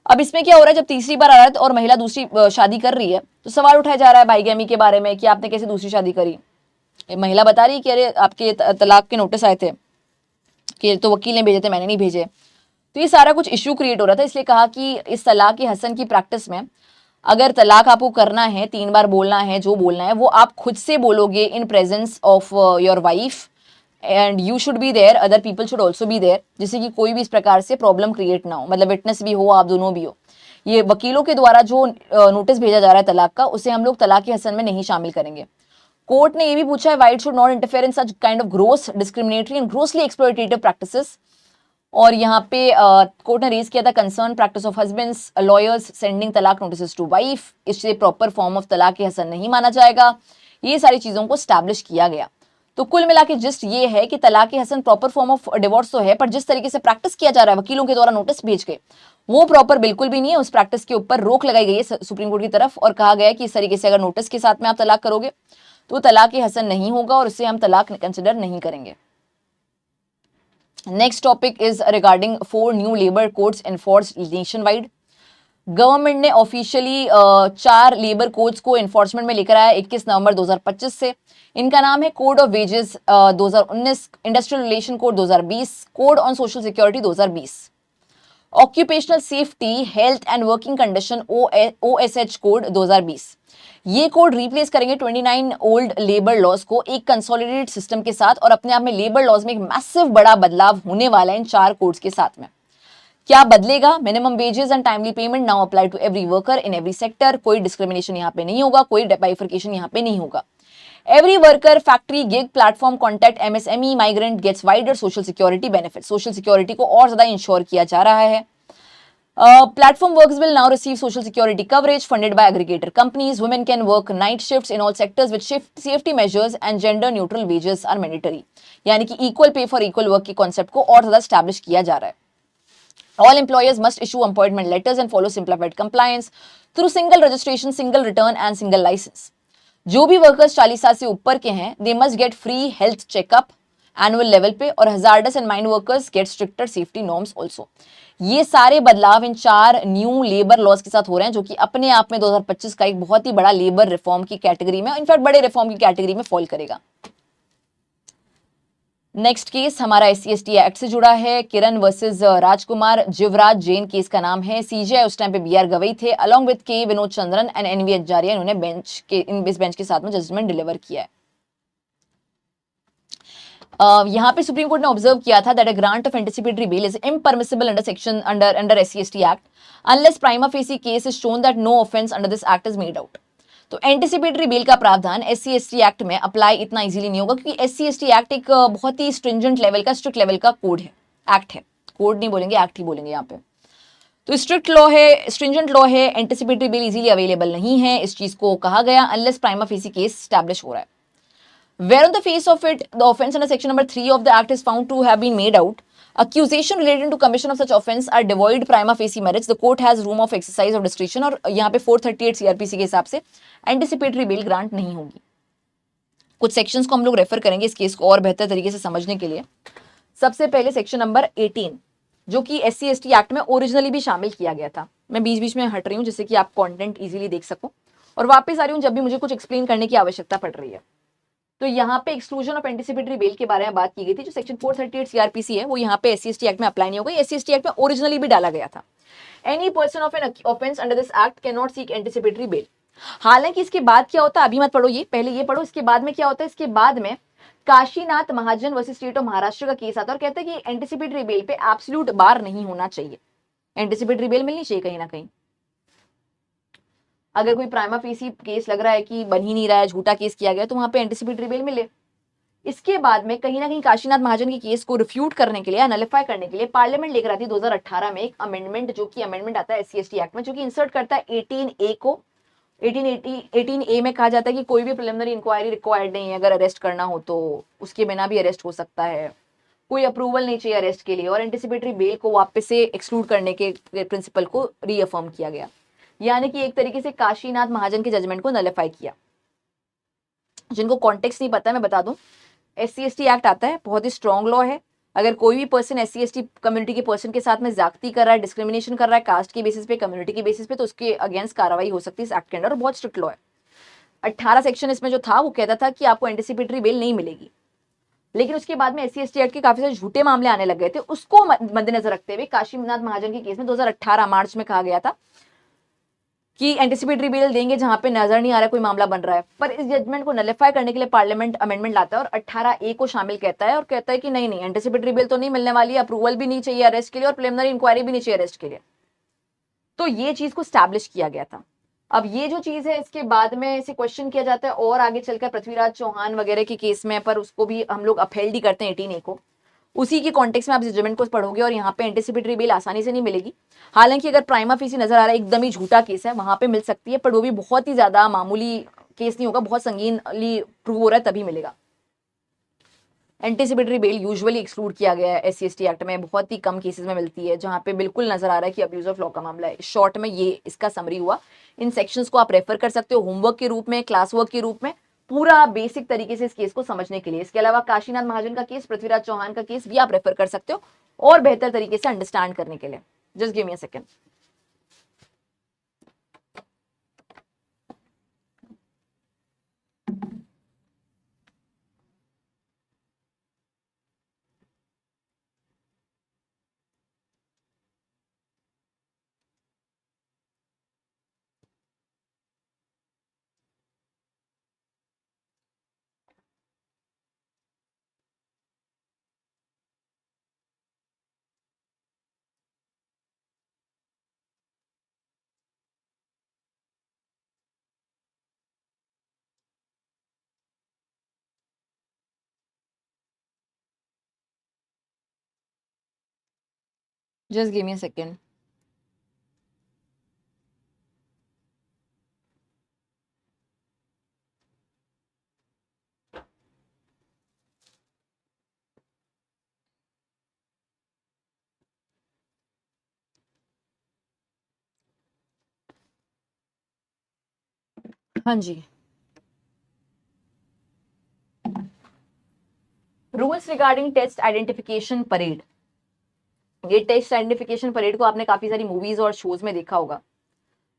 अब इसमें क्या हो रहा है, जब तीसरी बार आ रहा है और महिला दूसरी शादी कर रही है तो सवाल उठाया जा रहा है बाइगैमी के बारे में कि आपने कैसे दूसरी शादी करी। महिला बता रही है कि अरे आपके तलाक के नोटिस आए थे कि तो वकील ने भेजे थे, मैंने नहीं भेजे। तो ये सारा कुछ इश्यू क्रिएट हो रहा था, इसलिए कहा कि इस तलाक की हसन की प्रैक्टिस में अगर तलाक आपको करना है, 3 बार बोलना है, जो बोलना है वो आप खुद से बोलोगे in presence of your wife and you should be there, other people should also be there, जिससे कि कोई भी इस प्रकार से प्रॉब्लम क्रिएट ना हो, मतलब विटनेस भी हो, आप दोनों भी हो। ये वकीलों के द्वारा जो नोटिस भेजा जा रहा है तलाक का, उसे हम लोग तलाक की हसन में नहीं शामिल करेंगे। कोर्ट ने ये भी पूछा है, why it should not interfere in such kind of gross discriminatory and grossly exploitative practices. और यहाँ पे कोर्ट ने रेज किया था concern practice of husbands lawyers sending talaq notice to wife, इससे proper form of talaq hasan नहीं माना जाएगा। ये सारी चीजों को स्टैब्लिश किया गया। तो कुल मिला के जिस्ट ये है कि talaq hasan proper form of divorce तो है, पर जिस तरीके से प्रैक्टिस किया जा रहा है वकीलों के द्वारा नोटिस भेज के, वो प्रॉपर बिल्कुल भी नहीं है। उस प्रैक्टिस के ऊपर रोक लगाई गई है सुप्रीम कोर्ट की तरफ और कहा गया है कि इस तरीके से अगर नोटिस के साथ में आप तलाक करोगे तो तलाक हसन नहीं होगा और उसे हम तलाक कंसिडर नहीं करेंगे। Next topic is regarding 4 new labour codes enforced nation wide. Government ने ऑफिशियली 4 लेबर कोड्स को एनफोर्समेंट में लेकर आया 21 नवंबर 2025 से। इनका नाम है code of wages 2019, industrial relation code 2020, code on social security 2020, occupational safety health and working condition OSH code 2020। ये कोड रिप्लेस करेंगे 29 ओल्ड लेबर लॉज को एक कंसोलिडेटेड सिस्टम के साथ और अपने आप में लेबर लॉज में एक मैसिव बड़ा बदलाव होने वाला है इन 4 कोड्स के साथ में। क्या बदलेगा? Minimum wages and timely payment now apply to every worker in every sector. कोई डिस्क्रिमिनेशन यहाँ पे नहीं होगा, कोई बाइफरकेशन यहाँ पे नहीं होगा। Every worker, factory, gig, platform, contact, MSME, migrant gets wider social security benefit. Social security को और ज्यादा इंश्योर किया जा रहा है। Platform workers will now receive social security coverage funded by aggregator companies. Women can work night shifts in all sectors with safety measures and gender neutral wages are mandatory. यानी कि equal pay for equal work के concept को और ज़्यादा establish किया जा रहा है। All employers must issue appointment letters and follow simplified compliance through single registration, single return and single license. जो भी वर्कर्स 40 साल से ऊपर के हैं, they must get free health checkup annual level पे और hazardous and mine workers get stricter safety norms also. ये सारे बदलाव इन 4 न्यू लेबर लॉज के साथ हो रहे हैं जो कि अपने आप में 2025 का एक बहुत ही बड़ा लेबर रिफॉर्म की कैटेगरी में, इनफैक्ट बड़े रिफॉर्म की कैटेगरी में फॉल करेगा। नेक्स्ट केस हमारा SC/ST एक्ट से जुड़ा है। किरण वर्सेस राजकुमार जीवराज जैन केस का नाम है। CJI उस टाइम पे BR गवई थे अलॉन्ग विद के विनोद चंद्रन एंड NV अजारिया। इन्होंने इस बेंच के साथ में जजमेंट डिलीवर किया है। यहाँ पे सुप्रीम कोर्ट ने ऑब्जर्व किया था that a grant of anticipatory bail is impermissible under section under SC/ST act unless prima facie case is shown that no offence under this act is made out. तो anticipatory bail का प्रावधान SC/ST act में apply इतना easily नहीं होगा क्योंकि SC/ST act एक बहुत ही स्ट्रिंजेंट लेवल का, स्ट्रिक्ट लेवल का कोड है, एक्ट है। कोड नहीं बोलेंगे, एक्ट ही बोलेंगे यहाँ पे। तो स्ट्रिक्ट लॉ है, स्ट्रिंजेंट लॉ है, एंटिसिपेटरी बेल इजीली अवेलेबल नहीं है। इस चीज को कहा गया unless prima facie case establish हो रहा है। Where on the face of it, the offence under section number 3 of the act is found to have been made out, accusation relating to commission of such offence are devoid prima facie merits, the court has room of exercise of discretion। और यहाँ पे 438 CRPC के हिसाब से anticipatory bell grant नहीं होगी। कुछ sections को हम लोग रेफर करेंगे इस केस को और बेहतर तरीके से समझने के लिए। सबसे पहले सेक्शन नंबर 18 जो कि SC/ST एक्ट में ओरिजिनली भी शामिल किया गया था। मैं बीच बीच में हट रही हूँ जिससे कि आप कंटेंट इजीली देख सको और वापस आ रही हूँ जब भी मुझे कुछ एक्सप्लेन करने की आवश्यकता पड़ रही है। तो यहाँ पे एक्सक्लूजन ऑफ एंटिसिपेटरी बेल के बारे में बात की गई थी। जो सेक्शन 438 CRPC है वो यहाँ पे SC/ST एक्ट में अप्लाई नहीं होगा। SC/ST एक्ट में ओरिजिनली भी डाला गया था। Any person of an offence under this act can not seek anticipatory bell. हालांकि इसके बाद क्या होता है, अभी मत पढ़ो, ये पहले ये पढ़ो। इसके बाद में क्या होता है, इसके बाद में काशीनाथ महाजन वर्सेस स्टेट ऑफ महाराष्ट्र का केस आता है और कहता है कि एंटिसिपेटरी बेल पे एब्सोल्यूट बार नहीं होना चाहिए। एंटिसिपेटरी बेल मिलनी चाहिए कहीं ना कहीं। अगर कोई प्राइमा फेसी केस लग रहा है कि बन ही नहीं रहा है, झूठा केस किया गया, तो वहां पे एंटिसिपेटरी बेल मिले। इसके बाद में कहीं ना कहीं काशीनाथ महाजन के केस को रिफ्यूट करने के लिए या नलिफाई करने के लिए पार्लियामेंट लेकर आती है 2018 में एक अमेंडमेंट, जो कि अमेंडमेंट आता है SC/ST एक्ट में, जो कि इंसर्ट करता है 18A को। 18A में कहा जाता है कि कोई भी प्रिलिमिनरी इंक्वायरी रिक्वायर्ड नहीं है, अगर अरेस्ट करना हो तो उसके बिना भी अरेस्ट हो सकता है, कोई अप्रूवल नहीं चाहिए अरेस्ट के लिए। और एंटिसिपेटरी बेल को वापस से एक्सक्लूड करने के प्रिंसिपल को रीअफर्म किया गया, यानी कि एक तरीके से काशीनाथ महाजन के जजमेंट को नलिफाई किया। जिनको कॉन्टेक्स्ट नहीं पता मैं बता दूं, SC/ST एक्ट आता है, बहुत ही स्ट्रॉन्ग लॉ है। अगर कोई भी पर्सन SC/ST कम्युनिटी के पर्सन के साथ में ज्यादती कर रहा है, डिस्क्रिमिनेशन कर रहा है कास्ट के बेसिस पे, कम्युनिटी के बेसिस पे, तो उसके अगेंस्ट कार्रवाई हो सकती है इस एक्ट के अंडर। और बहुत स्ट्रिक्ट लॉ है। 18 सेक्शन इसमें जो था वो कहता था कि आपको एंटिसिपेटरी बेल नहीं मिलेगी। लेकिन उसके बाद में SC/ST एक्ट के काफी सारे झूठे मामले आने लग गए थे। उसको मद्देनजर रखते हुए काशीनाथ महाजन के केस में 2018 मार्च में कहा गया था कि एंटिसिपेटरी बेल देंगे जहां पे नजर नहीं आ रहा कोई मामला बन रहा है। पर इस जजमेंट को नलिफाई करने के लिए पार्लियामेंट अमेंडमेंट लाता है और 18A को शामिल कहता है और कहता है कि नहीं नहीं, एंटिसिपेटरी बेल तो नहीं मिलने वाली है, अप्रूवल भी नहीं चाहिए अरेस्ट के लिए और प्रिलिमिनरी इंक्वायरी भी नहीं चाहिए अरेस्ट के लिए। तो ये चीज को स्टैब्लिश किया गया था। अब ये जो चीज है इसके बाद में इसे क्वेश्चन किया जाता है और आगे चलकर पृथ्वीराज चौहान वगैरह के केस में, पर उसको भी हम लोग अपहेल्ड ही करते हैं 18A को। उसी के कॉन्टेक्स्ट में आप जजमेंट को पढ़ोगे और यहाँ पे एंटिसिपेटरी बेल आसानी से नहीं मिलेगी। हालांकि अगर प्राइमा फेसी नजर आ रहा है एकदम ही झूठा केस है, वहां पे मिल सकती है, पर वो भी बहुत ही ज्यादा मामूली केस नहीं होगा, बहुत संगीनली प्रूव हो रहा है तभी मिलेगा। एंटीसिपेटरी बेल यूजुअली एक्सक्लूड किया गया है SC/ST एक्ट में, बहुत ही कम केसेस में मिलती है जहां पे बिल्कुल नजर आ रहा है कि अब्यूज ऑफ लॉ का मामला है। शॉर्ट में ये इसका समरी हुआ। इन सेक्शंस को आप रेफर कर सकते हो होमवर्क के रूप में, क्लास वर्क के रूप में, पूरा बेसिक तरीके से इस केस को समझने के लिए। इसके अलावा काशीनाथ महाजन का केस, पृथ्वीराज चौहान का केस भी आप रेफर कर सकते हो और बेहतर तरीके से अंडरस्टैंड करने के लिए। Just give me a second. Just give me a second. हाँ जी, rules regarding test identification parade. ये टेस्ट आइडेंटिफिकेशन परेड को आपने काफी सारी मूवीज और शोज में देखा होगा,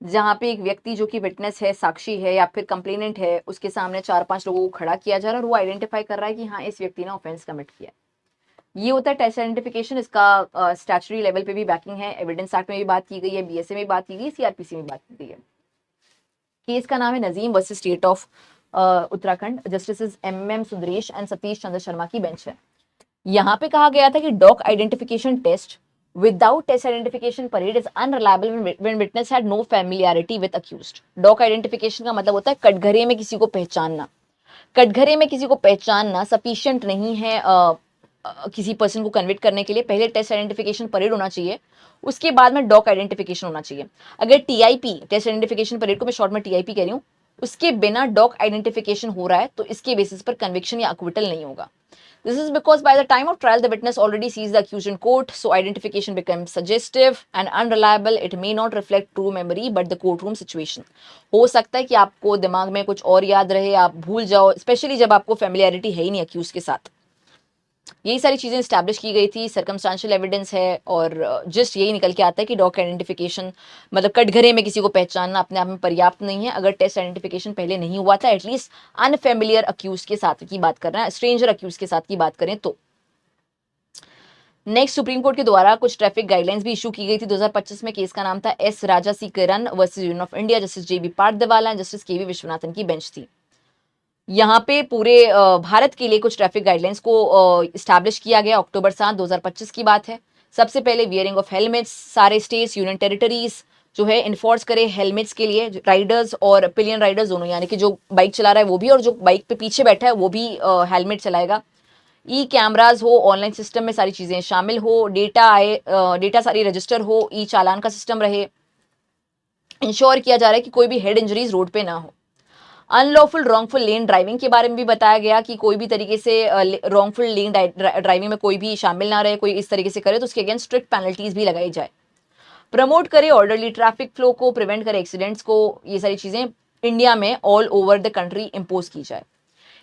जहां पे एक व्यक्ति जो कि विटनेस है, साक्षी है या फिर कंप्लेनेंट है, उसके सामने 4-5 लोगों को खड़ा किया जा रहा है और वो आइडेंटिफाई कर रहा है कि हाँ इस व्यक्ति ने ऑफेंस कमिट किया है। ये होता है टेस्ट आइडेंटिफिकेशन। इसका स्टैट्यूटरी लेवल पे भी बैकिंग है, एविडेंस एक्ट में भी बात की गई है, BSA में बात की गई है, CRPC में बात की गई है। केस का नाम है Nazim versus state of Uttarakhand. Justice MM Sundresh and Satish Chandra Sharma की बेंच है। यहाँ पे कहा गया था कि dog identification test without test identification parade is unreliable when witness had no familiarity with accused। Dog identification का मतलब होता है कटघरे में किसी को पहचानना। कटघरे में किसी को पहचानना सफिशिएंट नहीं है किसी पर्सन को कन्विक्ट करने के लिए। पहले टेस्ट आइडेंटिफिकेशन परेड होना चाहिए, उसके बाद में डॉग आइडेंटिफिकेशन होना चाहिए। अगर TIP, टेस्ट आइडेंटिफिकेशन परेड को मैं शॉर्ट में TIP कह रही हूँ, उसके बिना डॉग आइडेंटिफिकेशन हो रहा है तो इसके बेसिस पर कन्विक्शन या अक्विटल नहीं होगा। This is because by the time of trial, the witness already sees the accused in court, so identification becomes suggestive and unreliable. It may not reflect true memory, but the courtroom situation। हो सकता है कि आपको दिमाग में कुछ और याद रहे, आप भूल जाओ, स्पेशली जब आपको फेमिलियरिटी है ही नहीं अक्यूज के साथ। यही सारी चीजें स्टैब्लिश की गई थी, सर्कमस्टांशियल एविडेंस है और जस्ट यही निकल के आता है कि डॉग आइडेंटिफिकेशन मतलब कटघरे में किसी को पहचानना अपने आप में पर्याप्त नहीं है। अगर टेस्ट आइडेंटिफिकेशन पहले नहीं हुआ था, एटलीस्ट अनफेमिलियर अक्यूज के साथ की बात कर रहे हैं, स्ट्रेंजर अक्यूज के साथ की बात करें तो। नेक्स्ट, सुप्रीम कोर्ट के द्वारा कुछ ट्रैफिक गाइडलाइंस भी इशू की गई थी 2025 में। केस का नाम था S Rajasekaran versus union of India. Justice JB Pardiwala and justice KV Viswanathan की बेंच थी। यहाँ पे पूरे भारत के लिए कुछ ट्रैफिक गाइडलाइंस को इस्टेब्लिश किया गया। अक्टूबर 7, 2025 की बात है। सबसे पहले वियरिंग ऑफ हेलमेट्स, सारे स्टेट्स, यूनियन टेरिटरीज जो है इन्फोर्स करे हेलमेट्स के लिए, राइडर्स और पिलियन राइडर्स दोनों, यानी कि जो बाइक चला रहा है वो भी और जो बाइक पे पीछे बैठा है वो भी हेलमेट चलाएगा। कैमराज हो, ऑनलाइन सिस्टम में सारी चीजें शामिल हो, डेटा सारी रजिस्टर हो, चालान का सिस्टम रहे। इंश्योर किया जा रहा है कि कोई भी हेड इंजरीज रोड पे ना हो। अनलॉफुल रॉन्गफुल लेन ड्राइविंग के बारे में भी बताया गया कि कोई भी तरीके से रॉन्गफुल लेन ड्राइविंग में कोई भी शामिल ना रहे, कोई इस तरीके से करे तो उसके अगेंस्ट स्ट्रिक्ट पेनल्टीज भी लगाई जाए। प्रमोट करे ऑर्डरली ट्रैफिक फ्लो को, प्रिवेंट करे एक्सीडेंट्स को। ये सारी चीजें इंडिया में all over the country impose की जाए।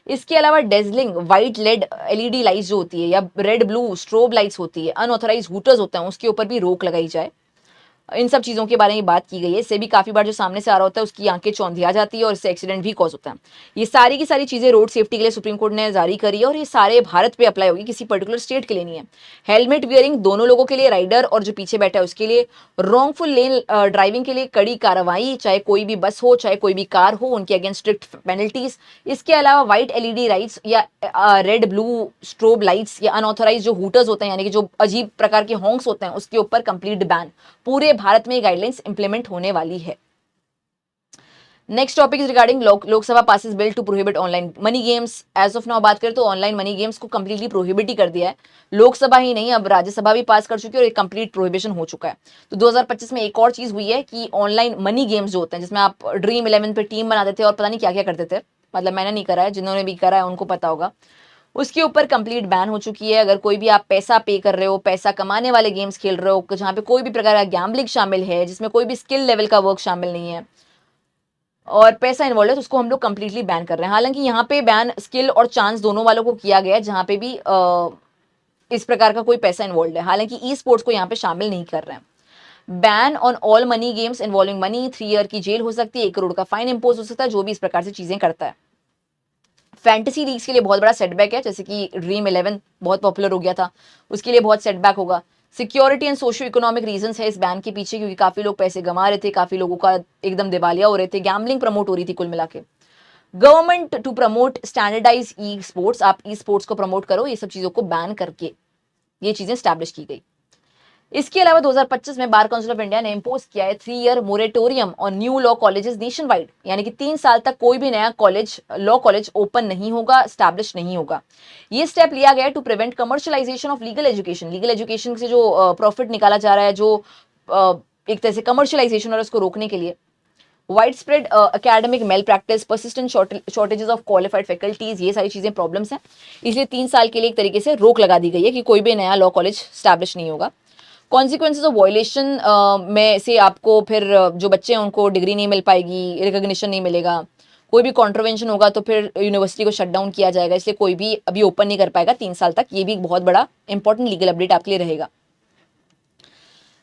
इसके अलावा dazzling white LED LED lights जो होती है या रेड ब्लू स्ट्रोब लाइट्स होती है, अनऑथराइज हूटर्स होते हैं, उसके ऊपर भी रोक लगाई जाए। इन सब चीज़ों के बारे में बात की गई है। इससे भी काफ़ी बार जो सामने से आ रहा होता है उसकी आंखें चौंधिया जाती है और इससे एक्सीडेंट भी कॉज होता है। ये सारी की सारी चीज़ें रोड सेफ्टी के लिए सुप्रीम कोर्ट ने जारी करी है और ये सारे भारत पे अप्लाई होगी, किसी पर्टिकुलर स्टेट के लिए नहीं है। हेलमेट वियरिंग दोनों लोगों के लिए, राइडर और जो पीछे बैठा है उसके लिए। रॉन्गफुल लेन ड्राइविंग के लिए कड़ी कार्रवाई, चाहे कोई भी बस हो चाहे कोई भी कार हो, उनके अगेंस्ट स्ट्रिक्ट पेनल्टीज। इसके अलावा व्हाइट LED लाइट्स या रेड ब्लू स्ट्रोब लाइट्स या अनऑथराइज जो हूटर्स होते हैं, यानी कि जो अजीब प्रकार के हॉन्क्स होते हैं, उसके ऊपर कंप्लीट बैन। पूरे भारत में गाइडलाइंस इंप्लीमेंट होने वाली है। Next topic is regarding Lok Sabha passes bill to prohibit online money games. As of now बात करें तो ऑनलाइन मनी गेम्स को कंप्लीटली प्रोहिबिट ही कर दिया है। लोकसभा ही नहीं, अब राज्यसभा भी पास कर चुकी है और एक कंप्लीट प्रोहिबिशन हो चुका है। तो 2025 में एक और चीज हुई है कि ऑनलाइन मनी गेम्स जो होते हैं, जिसमें आप ड्रीम 11 पे टीम बनाते थे और पता नहीं क्या क्या करते थे, मतलब मैंने नहीं करा है, जिन्होंने भी करा है उनको पता होगा, उसके ऊपर कंप्लीट बैन हो चुकी है। अगर कोई भी आप पैसा पे कर रहे हो, पैसा कमाने वाले गेम्स खेल रहे हो, जहां पे कोई भी प्रकार का गैम्बलिंग शामिल है, जिसमें कोई भी स्किल लेवल का वर्क शामिल नहीं है और पैसा इन्वॉल्व है, तो उसको हम लोग कंप्लीटली बैन कर रहे हैं। हालांकि यहाँ पे बैन स्किल और चांस दोनों वालों को किया गया है, जहां पे भी इस प्रकार का कोई पैसा इन्वॉल्व है। हालांकि ई स्पोर्ट्स को यहाँ पे शामिल नहीं कर रहे हैं। Ban on all money games involving money, 3 year की जेल हो सकती है, 1 करोड़ का फाइन इंपोज हो सकता है जो भी इस प्रकार से चीजें करता है। फैंटेसी लीग्स के लिए बहुत बड़ा सेटबैक है, जैसे कि ड्रीम 11 बहुत पॉपुलर हो गया था, उसके लिए बहुत सेटबैक होगा। Security and socio economic reasons है इस बैन के पीछे, क्योंकि काफी लोग पैसे गंवा रहे थे, काफी लोगों का एकदम दिवालिया हो रहे थे, गैम्बलिंग प्रमोट हो रही थी कुल मिला के। Government to promote standardise e sports, आप ई स्पोर्ट्स को प्रमोट करो, ये सब चीजों को बैन करके ये चीजें स्टैब्लिश की गई। इसके अलावा 2025 में बार काउंसिल ऑफ इंडिया ने इंपोज किया है 3 ईयर मोरेटोरियम और new law colleges nation wide, यानी कि 3 साल तक कोई भी नया कॉलेज, लॉ कॉलेज ओपन नहीं होगा, स्टैब्लिश नहीं होगा। ये स्टेप लिया गया है to prevent commercialisation of legal education. Legal education से जो प्रॉफिट निकाला जा रहा है, जो एक तरह से कमर्शियलाइजेशन और उसको रोकने के लिए। Widespread academic malpractice, persistent shortages of qualified faculties, ये सारी चीजें प्रॉब्लम्स हैं, इसलिए 3 साल के लिए एक तरीके से रोक लगा दी गई है कि कोई भी नया लॉ कॉलेज स्टैब्लिश नहीं होगा। कॉन्सिक्वेंसेज ऑफ वायलेशन में से आपको फिर जो बच्चे हैं उनको डिग्री नहीं मिल पाएगी, रिकॉग्निशन नहीं मिलेगा। कोई भी कॉन्ट्रोवेंशन होगा तो फिर यूनिवर्सिटी को शट डाउन किया जाएगा, इसलिए कोई भी अभी ओपन नहीं कर पाएगा 3 साल तक। ये भी एक बहुत बड़ा इंपॉर्टेंट लीगल अपडेट आपके लिए रहेगा।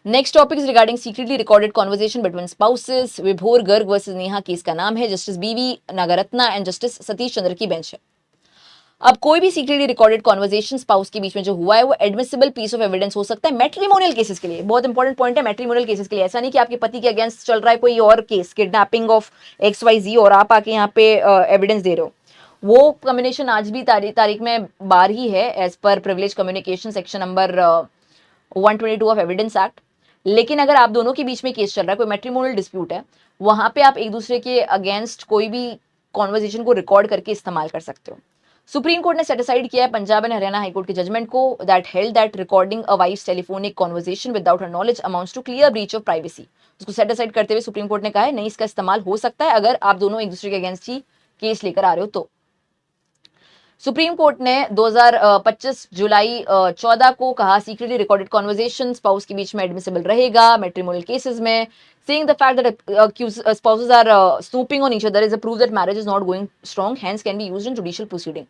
Next topic is regarding secretly recorded conversation between spouses. विभोर गर्ग वर्सेस नेहा केस का नाम है, जस्टिस बीवी नागरत्ना एंड जस्टिस सतीश चंद्र की बेंच है। अब कोई भी सीक्रेटली रिकॉर्डेड कॉन्वर्सेशन स्पाउस के बीच में जो हुआ है वो एडमिसिबल पीस ऑफ एविडेंस हो सकता है मैट्रिमोनियल केसेस के लिए। बहुत इंपॉर्टेंट पॉइंट है मैट्रिमोनियल केसेस के लिए। ऐसा नहीं कि आपके पति के अगेंस्ट चल रहा है कोई और केस, किडनैपिंग ऑफ XYZ, और आप आके यहाँ पे एविडेंस दे रहे हो। वो कम्युनिकेशन आज भी तारीख में बार ही है, as per privilege communication section number 122 of evidence act. लेकिन अगर आप दोनों के बीच में केस चल रहा है, कोई मैट्रिमोनियल डिस्प्यूट है, वहां पे आप एक दूसरे के अगेंस्ट कोई भी कॉन्वर्जेशन को रिकॉर्ड करके इस्तेमाल कर सकते हो। सुप्रीम कोर्ट ने सेटिसाइड किया है पंजाब एंड हरियाणा हाईकोर्ट के जजमेंट को, that held that recording a wife's telephonic conversation without her knowledge amounts to clear breach of privacy. उसको सेटिसाइड करते हुए सुप्रीम कोर्ट ने कहा है नहीं, इसका इस्तेमाल हो सकता है अगर आप दोनों एक दूसरे के अगेंस्ट ही केस लेकर आ रहे हो तो। सुप्रीम कोर्ट ने 2025 जुलाई 14 को कहा सीक्रेटली रिकॉर्डेड कॉन्वर्सेशन स्पाउस के बीच में एडमिसिबल रहेगा मैट्रिमोनियल केसेस में, saying the fact that spouses are snooping on each other is a proof that marriage is not going strong, hence can be used in judicial proceeding।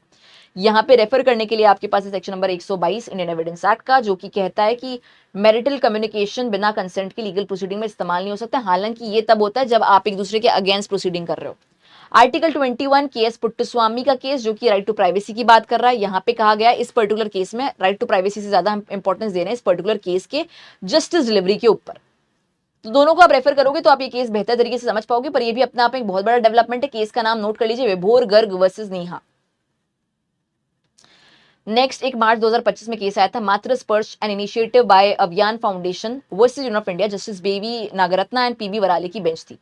यहाँ पे refer करने के लिए आपके पास है section number 122 Indian evidence act का, जो कि कहता है कि मैरिटल कम्युनिकेशन बिना कंसेंट के लीगल प्रोसीडिंग में इस्तेमाल नहीं हो सकता। हालांकि ये तब होता है जब आप एक दूसरे के अगेंस्ट प्रोसीडिंग कर रहे हो। आर्टिकल 21 केएस पुट्टस्वामी का केस, जो कि राइट टू प्राइवेसी की बात कर रहा है, यहाँ पे कहा गया इस पर्टिकुलर केस में राइट टू प्राइवेसी से ज्यादा हम इंपॉर्टेंस दे रहे हैं इस पर्टिकुलर केस के जस्टिस डिलीवरी के ऊपर। तो दोनों को आप रेफर करोगे तो आप ये केस बेहतर तरीके से समझ पाओगे, पर ये भी अपने आप में एक बहुत बड़ा डेवलपमेंट है। केस का नाम नोट कर लीजिए, विभोर गर्ग वर्सेस नेहा। नेक्स्ट 1 मार्च 2025 में केस आया था मातृ स्पर्श एन इनिशिएटिव बाय अभियान foundation versus union of India, justice baby Nagarathna and PB वराले की बेंच थी।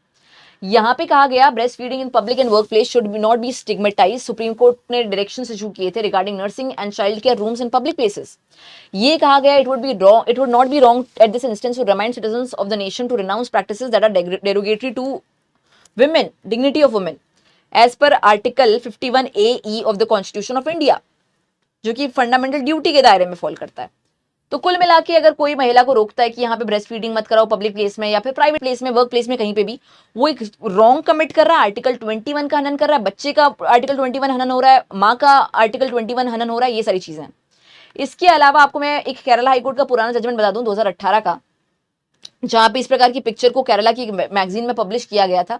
यहाँ पे कहा गया breast feeding in public and work place should not be stigmatise. Supreme court ने डायरेक्शन इशू किए थे regarding nursing and child care rooms in public places. ये कहा गया it would not be wrong at this instance to remind citizens of the nation to renounce practices that are derogatory to women, dignity of women, as per article 51A(e) of the constitution of India, जो कि fundamental duty के दायरे में fall करता है। तो कुल मिला के अगर कोई महिला को रोकता है कि यहाँ पे ब्रेस्ट फीडिंग मत कराओ पब्लिक प्लेस में या फिर प्राइवेट प्लेस में, वर्क प्लेस में, कहीं पे भी, वो एक रॉन्ग कमिट कर रहा है, आर्टिकल 21 का हनन कर रहा है, बच्चे का आर्टिकल 21 हनन हो रहा है, माँ का आर्टिकल 21 हनन हो रहा है, ये सारी चीजें। इसके अलावा आपको मैं एक केरला हाईकोर्ट का पुराना जजमेंट बता दूं 2018 का, जहां पे इस प्रकार की पिक्चर को केरला की मैगजीन में पब्लिश किया गया था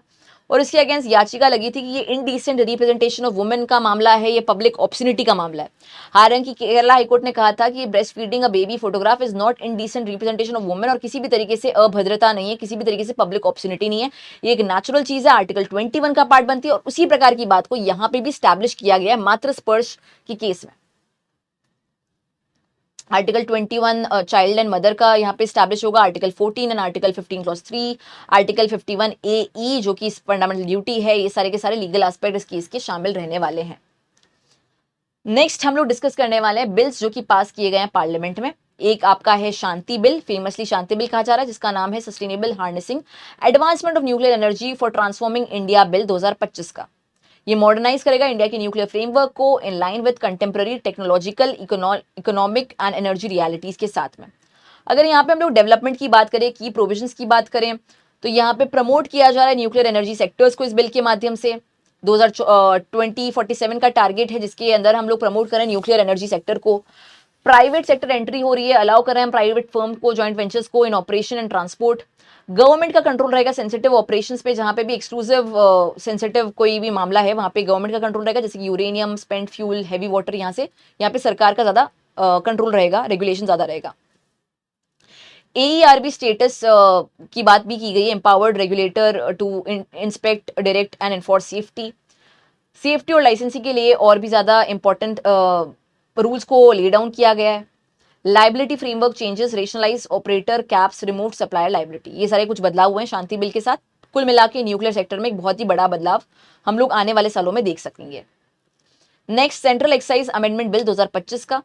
और इसके अगेंस्ट याचिका लगी थी कि ये इनडिसेंट रिप्रेजेंटेशन ऑफ वुमेन का मामला है, ये पब्लिक ऑब्सनिटी का मामला है। हालांकि केरला हाईकोर्ट ने कहा था कि breast feeding a baby photograph is not indecent representation of women और किसी भी तरीके से अभद्रता नहीं है, किसी भी तरीके से पब्लिक ऑब्सनिटी नहीं है, ये एक नेचुरल चीज है, आर्टिकल 21 का पार्ट बनती है। और उसी प्रकार की बात को यहाँ पे भी स्टैब्लिश किया गया है मातृ स्पर्श की केस में। आर्टिकल 21 चाइल्ड एंड मदर का यहाँ पे स्टैब्लिश होगा, article 14 and article 15 clause 3, article 51 ए जो कि फंडामेंटल ड्यूटी है, ये सारे के सारे लीगल एस्पेक्ट इस केस के शामिल रहने वाले हैं। नेक्स्ट हम लोग डिस्कस करने वाले हैं बिल्स जो कि पास किए गए हैं पार्लियामेंट में। एक आपका है शांति बिल, फेमसली शांति बिल कहा जा रहा है, जिसका नाम है sustainable harnessing advancement of nuclear energy for transforming India bill 2025 का। ये मॉडर्नाइज करेगा इंडिया के न्यूक्लियर फ्रेमवर्क को in line with contemporary technological, economic and energy realities के साथ में। अगर यहाँ पे हम लोग डेवलपमेंट की बात करें, की प्रोविजंस की बात करें, तो यहाँ पे प्रमोट किया जा रहा है न्यूक्लियर एनर्जी सेक्टर्स को इस बिल के माध्यम से। 2047 का टारगेट है जिसके अंदर हम लोग प्रमोट करें न्यूक्लियर एनर्जी सेक्टर को। प्राइवेट सेक्टर एंट्री हो रही है, अलाउ कर रहे हैं प्राइवेट फर्म को, जॉइंट वेंचर्स को इन ऑपरेशन एंड ट्रांसपोर्ट। गवर्नमेंट का कंट्रोल रहेगा सेंसिटिव ऑपरेशंस पे, जहां पे भी एक्सक्लूसिव सेंसिटिव कोई भी मामला है वहां पे गवर्नमेंट का कंट्रोल रहेगा, जैसे कि uranium, spent fuel, heavy water, यहाँ पे सरकार का ज्यादा कंट्रोल रहेगा, रेगुलेशन ज्यादा रहेगा। AERB स्टेटस की बात भी की गई है, empowered regulator to inspect, direct and enforce safety और लाइसेंसिंग के लिए और भी ज्यादा इंपॉर्टेंट रूल्स को ले डाउन किया गया है। Liability framework changes, rationalise operator caps, remove supplier liability, ये सारे कुछ बदलाव हुए हैं शांति बिल के साथ। कुल मिला के न्यूक्लियर सेक्टर में एक बहुत ही बड़ा बदलाव हम लोग आने वाले सालों में देख सकेंगे। Next central excise amendment bill 2025 का।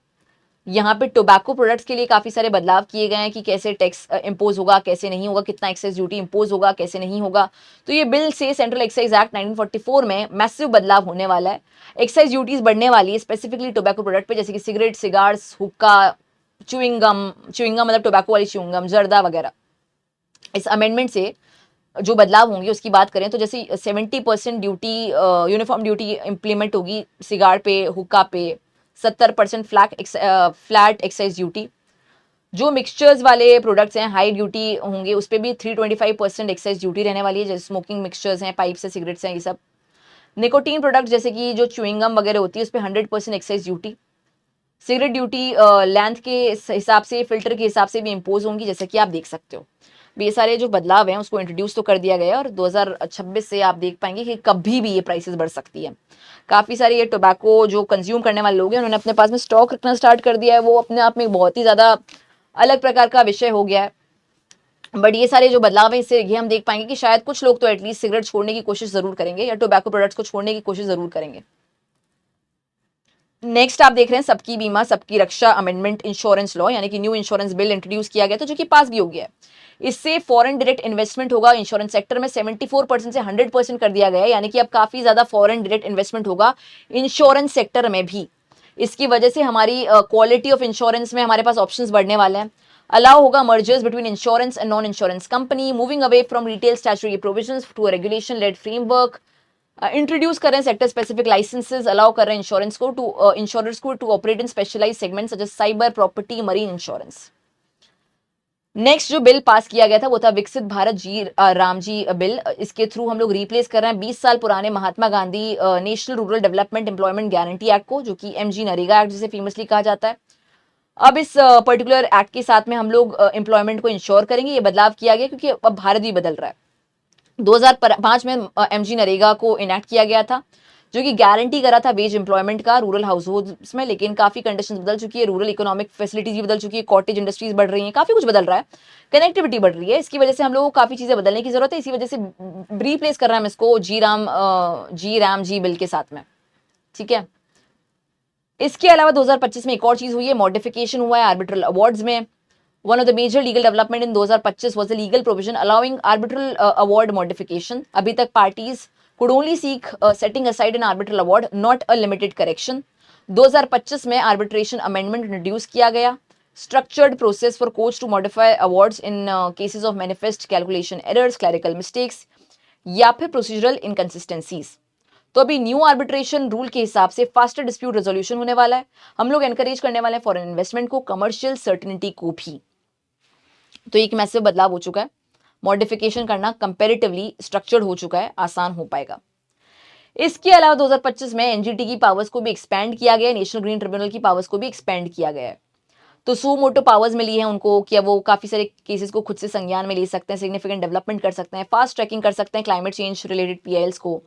यहाँ पे टोबैको प्रोडक्ट्स के लिए काफी सारे बदलाव किए गए हैं कि कैसे टैक्स इंपोज होगा, कैसे नहीं होगा, कितना एक्साइज ड्यूटी इंपोज होगा, कैसे नहीं होगा। तो ये बिल से सेंट्रल एक्साइज एक्ट 1944 में मैसिव बदलाव होने वाला है। एक्साइज ड्यूटीज बढ़ने वाली है स्पेसिफिकली टोबैको प्रोडक्ट पे, जैसे कि सिगरेट, सिगार्स, हुक्का, च्युइंगम मतलब टोबैको वाली च्युइंगम, जर्दा वगैरह। इस अमेंडमेंट से जो बदलाव होंगे उसकी बात करें तो जैसे 70% ड्यूटी, यूनिफॉर्म ड्यूटी इंप्लीमेंट होगी सिगार पे, हुक्का पे, 70% फ्लैट एक्साइज ड्यूटी। जो मिक्सचर्स वाले प्रोडक्ट्स हैं हाई ड्यूटी होंगे, उस पर भी 325% एक्साइज ड्यूटी रहने वाली है, जैसे स्मोकिंग मिक्सचर्स हैं, पाइप्स हैं, सिगरेट्स हैं, ये सब। निकोटीन प्रोडक्ट जैसे कि जो च्युइंगम वगैरह होती है उस पर 100% excise duty. Cigarette duty length के हिसाब से, फिल्टर के हिसाब से भी इम्पोज होंगी, जैसे कि आप देख सकते हो। ये सारे जो बदलाव हैं उसको इंट्रोड्यूस तो कर दिया गया है, और 2026 से आप देख पाएंगे कि कभी भी ये प्राइसेस बढ़ सकती है। काफ़ी सारे ये टोबैको जो कंज्यूम करने वाले लोग हैं उन्होंने अपने पास में स्टॉक रखना स्टार्ट कर दिया है, वो अपने आप में बहुत ही ज़्यादा अलग प्रकार का विषय हो गया है। बट ये सारे जो बदलाव हैं इससे ये हम देख पाएंगे कि शायद कुछ लोग तो एटलीस्ट सिगरेट छोड़ने की कोशिश जरूर करेंगे या टोबैको प्रोडक्ट्स को छोड़ने की कोशिश जरूर करेंगे। नेक्स्ट आप देख रहे हैं सबकी बीमा सबकी रक्षा अमेंडमेंट इंश्योरेंस लॉ, यानी कि न्यू इंश्योरेंस बिल इंट्रोड्यूस किया गया था जो कि पास भी हो गया है। इससे फॉरेन डायरेक्ट इन्वेस्टमेंट होगा इंश्योरेंस सेक्टर में, 74% से 100% कर दिया गया है, यानी कि अब काफी ज्यादा फॉरेन डायरेक्ट इन्वेस्टमेंट होगा इंश्योरेंस सेक्टर में भी। इसकी वजह से हमारी क्वालिटी ऑफ इंश्योरेंस में हमारे पास ऑप्शंस बढ़ने वाले हैं। अलाउ होगा mergers between insurance and non insurance company, moving away from retail statutory provisions to a regulation led framework. Introduce कर रहे हैं सेक्टर स्पेसिफिक लाइसेंसेज, अलाउ कर रहे हैं इंश्योरेंस को to operate in specialised segments such as cyber, property, marine insurance. Next जो bill pass किया गया था वो था विकसित भारत राम जी बिल। इसके थ्रू हम लोग रिप्लेस कर रहे हैं 20 साल पुराने Mahatma Gandhi national rural development employment guarantee act को, जो कि MG नरेगा एक्ट जिसे फेमसली कहा जाता है। अब इस पर्टिकुलर एक्ट के साथ में हम लोग एम्प्लॉयमेंट को इंश्योर करेंगे। ये बदलाव किया गया क्योंकि अब भारत भी बदल रहा है। 2005 में MG नरेगा को इनेक्ट किया गया था, जो कि गारंटी करा था वेज एम्प्लॉयमेंट का रूरल हाउस होल्ड्स में, लेकिन काफी कंडीशंस बदल चुकी है, रूरल इकोनॉमिक फैसिलिटीज भी बदल चुकी है, कॉटेज इंडस्ट्रीज बढ़ रही हैं, काफी कुछ बदल रहा है, कनेक्टिविटी बढ़ रही है। इसकी वजह से हम लोगों को काफी चीजें बदलने की जरूरत है। इसी वजह से रिप्लेस कर रहे हैं हम इसको जी बिल के साथ में, ठीक है। इसके अलावा 2025 में एक और चीज हुई है, मॉडिफिकेशन हुआ है आर्बिट्रल अवार्ड्स में। One of the major legal development in 2025 was a legal provision allowing arbitral award modification. अभी तक parties could only seek setting aside an arbitral award, not a limited correction. 2025 में arbitration amendment introduce किया गया, structured process for courts to modify awards in cases of manifest calculation errors, clerical mistakes या फिर procedural inconsistencies. तो अभी new arbitration rule के हिसाब से फास्टर डिस्प्यूट रेजोल्यूशन होने वाला है। हम लोग एनकरेज करने वाले हैं फॉरेन इन्वेस्टमेंट को, कमर्शियल सर्टेनिटी को भी। तो एक मैसिव बदलाव हो चुका है, मॉडिफिकेशन करना कंपैरेटिवली स्ट्रक्चर्ड हो चुका है, आसान हो पाएगा। इसके अलावा 2025 में NGT की पावर्स को भी एक्सपेंड किया गया है, नेशनल ग्रीन ट्रिब्यूनल की पावर्स को भी एक्सपेंड किया गया है। तो सू मोटो पावर्स मिली है उनको कि अब वो काफ़ी सारे केसेस को खुद से संज्ञान में ले सकते हैं, सिग्निफिकेंट डेवलपमेंट कर सकते हैं, फास्ट ट्रैकिंग कर सकते हैं क्लाइमेट चेंज रिलेटेड पीआईएल्स को,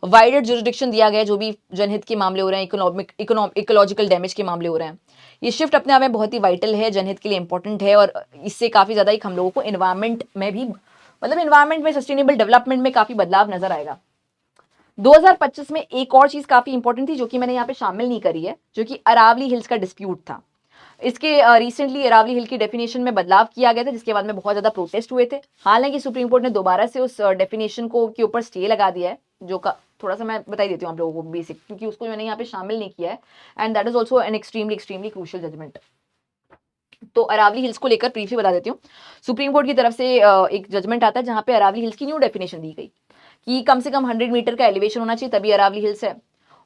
वाइडर जुरिडिक्शन दिया गया है जो भी जनहित के मामले हो रहे हैं, इकोलॉजिकल डैमेज के मामले हो रहे हैं। ये शिफ्ट अपने आप में बहुत ही वाइटल है, जनहित के लिए इंपॉर्टेंट है और इससे काफ़ी ज़्यादा एक हम लोगों को इन्वायरमेंट में भी, मतलब इन्वायरमेंट में सस्टेनेबल डेवलपमेंट में काफ़ी बदलाव नजर आएगा। 2025 में एक और चीज काफी इंपॉर्टेंट थी जो कि मैंने यहाँ पे शामिल नहीं करी है, जो कि अरावली हिल्स का डिस्प्यूट था। इसके रिसेंटली अरावली हिल की डेफिनेशन में बदलाव किया गया था, जिसके बाद में बहुत ज्यादा प्रोटेस्ट हुए थे। हालांकि सुप्रीम कोर्ट ने दोबारा से उस डेफिनेशन को के ऊपर स्टे लगा दिया है, जो का थोड़ा सा मैं बता देती हूँ आप लोगों को बेसिक, क्योंकि उसको मैंने यहाँ पे शामिल नहीं किया है, and that is also an extremely crucial judgment. तो अरावली हिल्स को लेकर ब्रीफली बता देती हूँ। सुप्रीम कोर्ट की तरफ से एक जजमेंट आता है जहां पे अरावली हिल्स की न्यू डेफिनेशन दी गई कि कम से कम 100 मीटर का एलिवेशन होना चाहिए तभी अरावली हिल्स है,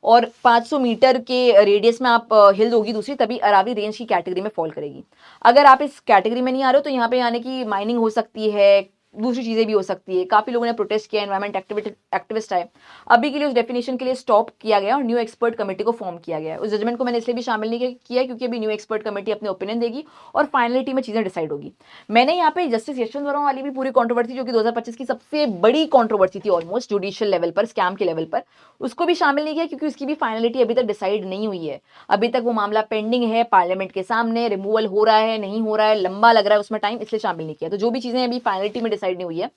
और 500 मीटर के रेडियस में आप हिल होगी दूसरी तभी अरावली रेंज की कैटेगरी में फॉल करेगी। अगर आप इस कैटेगरी में नहीं आ रहे हो तो यहाँ पे आने की माइनिंग हो सकती है, दूसरी चीजें भी हो सकती है। काफी लोगों ने प्रोटेस्ट किया, एनवायरमेंट एक्टिविस्ट है। अभी के लिए उस डेफिनेशन के लिए स्टॉप किया गया और न्यू एक्सपर्ट कमेटी को फॉर्म किया गया है। उस जजमेंट को मैंने इसलिए भी शामिल नहीं किया क्योंकि अभी न्यू एक्सपर्ट कमेटी अपने ओपिनियन देगी और फाइनलिटी में चीजें डिसाइड होगी। मैंने यहाँ पे जस्टिस यशवंत वर्मा वाली भी पूरी कंट्रोवर्सी, जो कि 2025 की सबसे बड़ी कंट्रोवर्सी थी ऑलमोस्ट जुडिशियल लेवल पर, स्कैम के लेवल पर, उसको भी शामिल नहीं किया क्योंकि उसकी भी फाइनलिटी अभी तक डिसाइड नहीं हुई है। अभी तक वो मामला पेंडिंग है पार्लियामेंट के सामने, रिमूवल हो रहा है नहीं हो रहा है, लंबा लग रहा है उसमें टाइम, इसलिए शामिल नहीं किया। तो जो भी चीजें अभी फाइनलिटी में डिसाइड नहीं हुई है,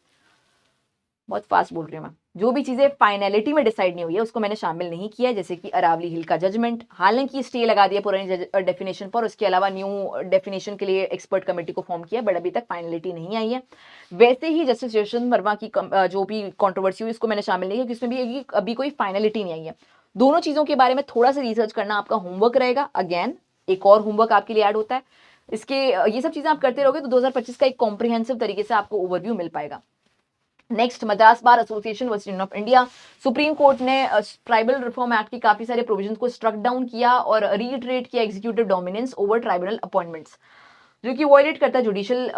बहुत फास्ट बोल रही हूँ मैं, जो भी चीजें फाइनलिटी में डिसाइड नहीं हुई है उसको मैंने शामिल नहीं किया, जैसे कि अरावली हिल का जजमेंट, हालांकि स्टे लगा दिया पुरानी डेफिनेशन पर, उसके अलावा न्यू डेफिनेशन के लिए एक्सपर्ट कमेटी को फॉर्म किया, बट अभी तक फाइनलिटी नहीं आई है। वैसे ही जस्टिस यशवंत वर्मा की जो भी कॉन्ट्रोवर्सी हुई उसको मैंने शामिल नहीं किया, जिसमें भी अभी कोई फाइनलिटी नहीं आई है। दोनों चीजों के बारे में थोड़ा सा रिसर्च करना आपका होमवर्क रहेगा। अगेन एक और होमवर्क आपके लिए ऐड होता है, इसके ये सब चीजें आप करते रहोगे तो 2025 का एक कॉम्प्रिहेंसिव तरीके से आपको ओवरव्यू मिल पाएगा। Next, Madras bar association West Indian of India. Supreme court ने ट्राइबल रिफॉर्म एक्ट की काफी सारे प्रोविजंस को स्ट्रक डाउन किया और रीइटरेट किया executive dominance over tribunal appointments, जो कि वायलेट करता है जुडिशियल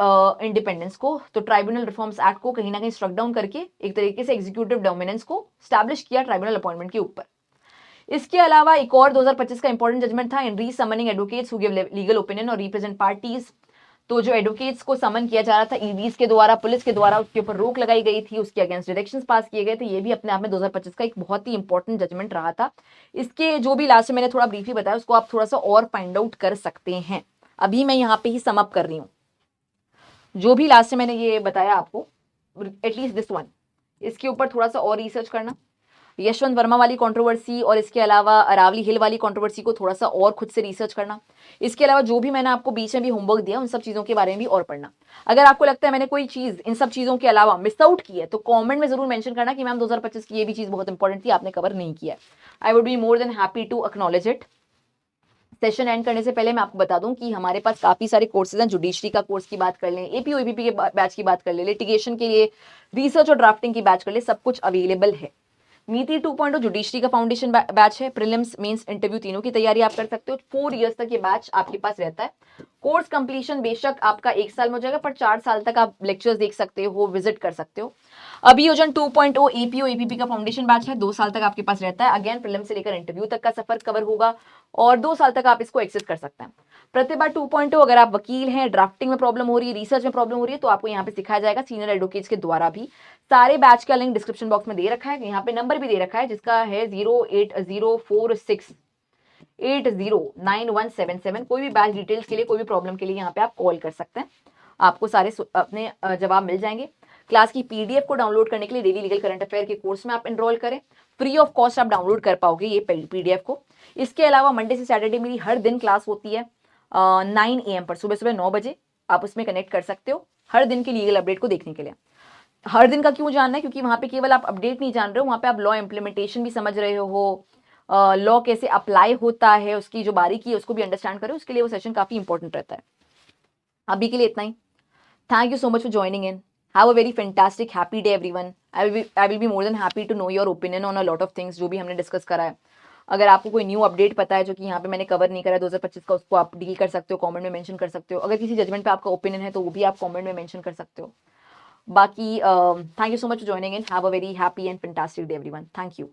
इंडिपेंडेंस को। तो ट्राइब्यूनल रिफॉर्म्स एक्ट को कहीं ना कहीं स्ट्रक डाउन करके एक तरीके से एग्जीक्यूटिव डोमिनेंस को स्टैब्लिश किया ट्राइब्यूनल अपॉइंटमेंट के ऊपर। इसके अलावा एक और 2025 का इंपॉर्टेंट जजमेंट था इन री summoning advocates who give legal opinion और रिप्रेजेंट पार्टीज। तो जो एडवोकेट्स को समन किया जा रहा था ईडीज के द्वारा, पुलिस के द्वारा, उसके ऊपर रोक लगाई गई थी, उसके अगेंस्ट डायरेक्शंस पास किए गए थे। ये भी अपने आप में 2025 का एक बहुत ही इंपॉर्टेंट जजमेंट रहा था। इसके जो भी लास्ट में मैंने थोड़ा ब्रीफली बताया उसको आप थोड़ा सा और फाइंड आउट कर सकते हैं। अभी मैं यहाँ पे ही सम अप कर रही हूँ जो भी लास्ट में मैंने ये बताया आपको, एटलीस्ट दिस वन, इसके ऊपर थोड़ा सा और रिसर्च करना। यशवंत वर्मा वाली कंट्रोवर्सी और इसके अलावा अरावली हिल वाली कंट्रोवर्सी को थोड़ा सा और खुद से रिसर्च करना। इसके अलावा जो भी मैंने आपको बीच में भी होमवर्क दिया उन सब चीज़ों के बारे में भी और पढ़ना। अगर आपको लगता है मैंने कोई चीज़ इन सब चीज़ों के अलावा मिस आउट की है तो कमेंट में जरूर मेंशन करना कि मैम 2025 की ये भी चीज़ बहुत इंपॉर्टेंट थी, आपने कवर नहीं किया। I would be more than happy to acknowledge it. Session end करने से पहले मैं आपको बता दूं कि हमारे पास काफी सारे कोर्सेज हैं। जुडिशरी का कोर्स की बात कर लें, एपीओ एबीपी के बैच की बात कर लें, लिटिगेशन के लिए रिसर्च और ड्राफ्टिंग की बैच कर ले, सब कुछ अवेलेबल है। नीति 2.0 जुडिशरी का फाउंडेशन बैच है, प्रीलिम्स मेंस इंटरव्यू तीनों की तैयारी आप कर सकते हो। 4 इयर्स तक ये बैच आपके पास रहता है। कोर्स कंप्लीशन बेशक आपका 1 साल में हो जाएगा, पर 4 साल तक आप लेक्चर्स देख सकते हो, विजिट कर सकते हो। अभियोजन 2.0 एपीओ एपीपी का फाउंडेशन बैच है, 2 साल तक आपके पास रहता है। अगेन प्रीलिम से लेकर इंटरव्यू तक का सफर कवर होगा और 2 साल तक आप इसको एक्सेस कर सकते हैं। प्रतिभा 2.0, अगर आप वकील हैं, ड्राफ्टिंग में प्रॉब्लम हो रही है, रिसर्च में प्रॉब्लम हो रही है, तो आपको यहाँ पे सिखाया जाएगा सीनियर एडवोकेट्स के द्वारा भी। सारे बैच का लिंक डिस्क्रिप्शन बॉक्स में दे रखा है, यहाँ पे नंबर भी दे रखा है जिसका है 08046809177। कोई भी बैच डिटेल्स के लिए, कोई भी प्रॉब्लम के लिए यहाँ पे आप कॉल कर सकते हैं, आपको सारे अपने जवाब मिल जाएंगे। क्लास की पीडीएफ को डाउनलोड करने के लिए डेली लीगल करंट अफेयर के कोर्स में आप एनरोल करें, फ्री ऑफ कॉस्ट आप डाउनलोड कर पाओगे ये पीडीएफ को। इसके अलावा मंडे से सैटरडे मेरी हर दिन क्लास होती है 9 AM पर, सुबह सुबह 9 बजे आप उसमें कनेक्ट कर सकते हो हर दिन की लीगल अपडेट को देखने के लिए। हर दिन का क्यों जानना है, क्योंकि वहां पे केवल आप अपडेट नहीं जान रहे हो, वहां पे आप लॉ इम्प्लीमेंटेशन भी समझ रहे हो, लॉ कैसे अप्लाई होता है उसकी जो बारीकी है उसको भी अंडरस्टैंड करो। उसके लिए वो सेशन काफी इंपॉर्टेंट रहता है। अभी के लिए इतना ही। Thank you so much for joining in. Have a very fantastic, happy day, everyone. I will be more than happy to know your opinion on a lot of things जो भी हमने डिस्कस करा है। अगर आपको कोई न्यू अपडेट पता है जो कि यहाँ पे मैंने कवर नहीं करा है 2025 का, उसको आप डील कर सकते हो, कमेंट में मेंशन कर सकते हो। अगर किसी जजमेंट पे आपका ओपिनियन है तो वो भी आप कमेंट में मेंशन कर सकते हो। बाकी thank you so much for joining in. Have a very happy and fantastic day everyone. Thank you.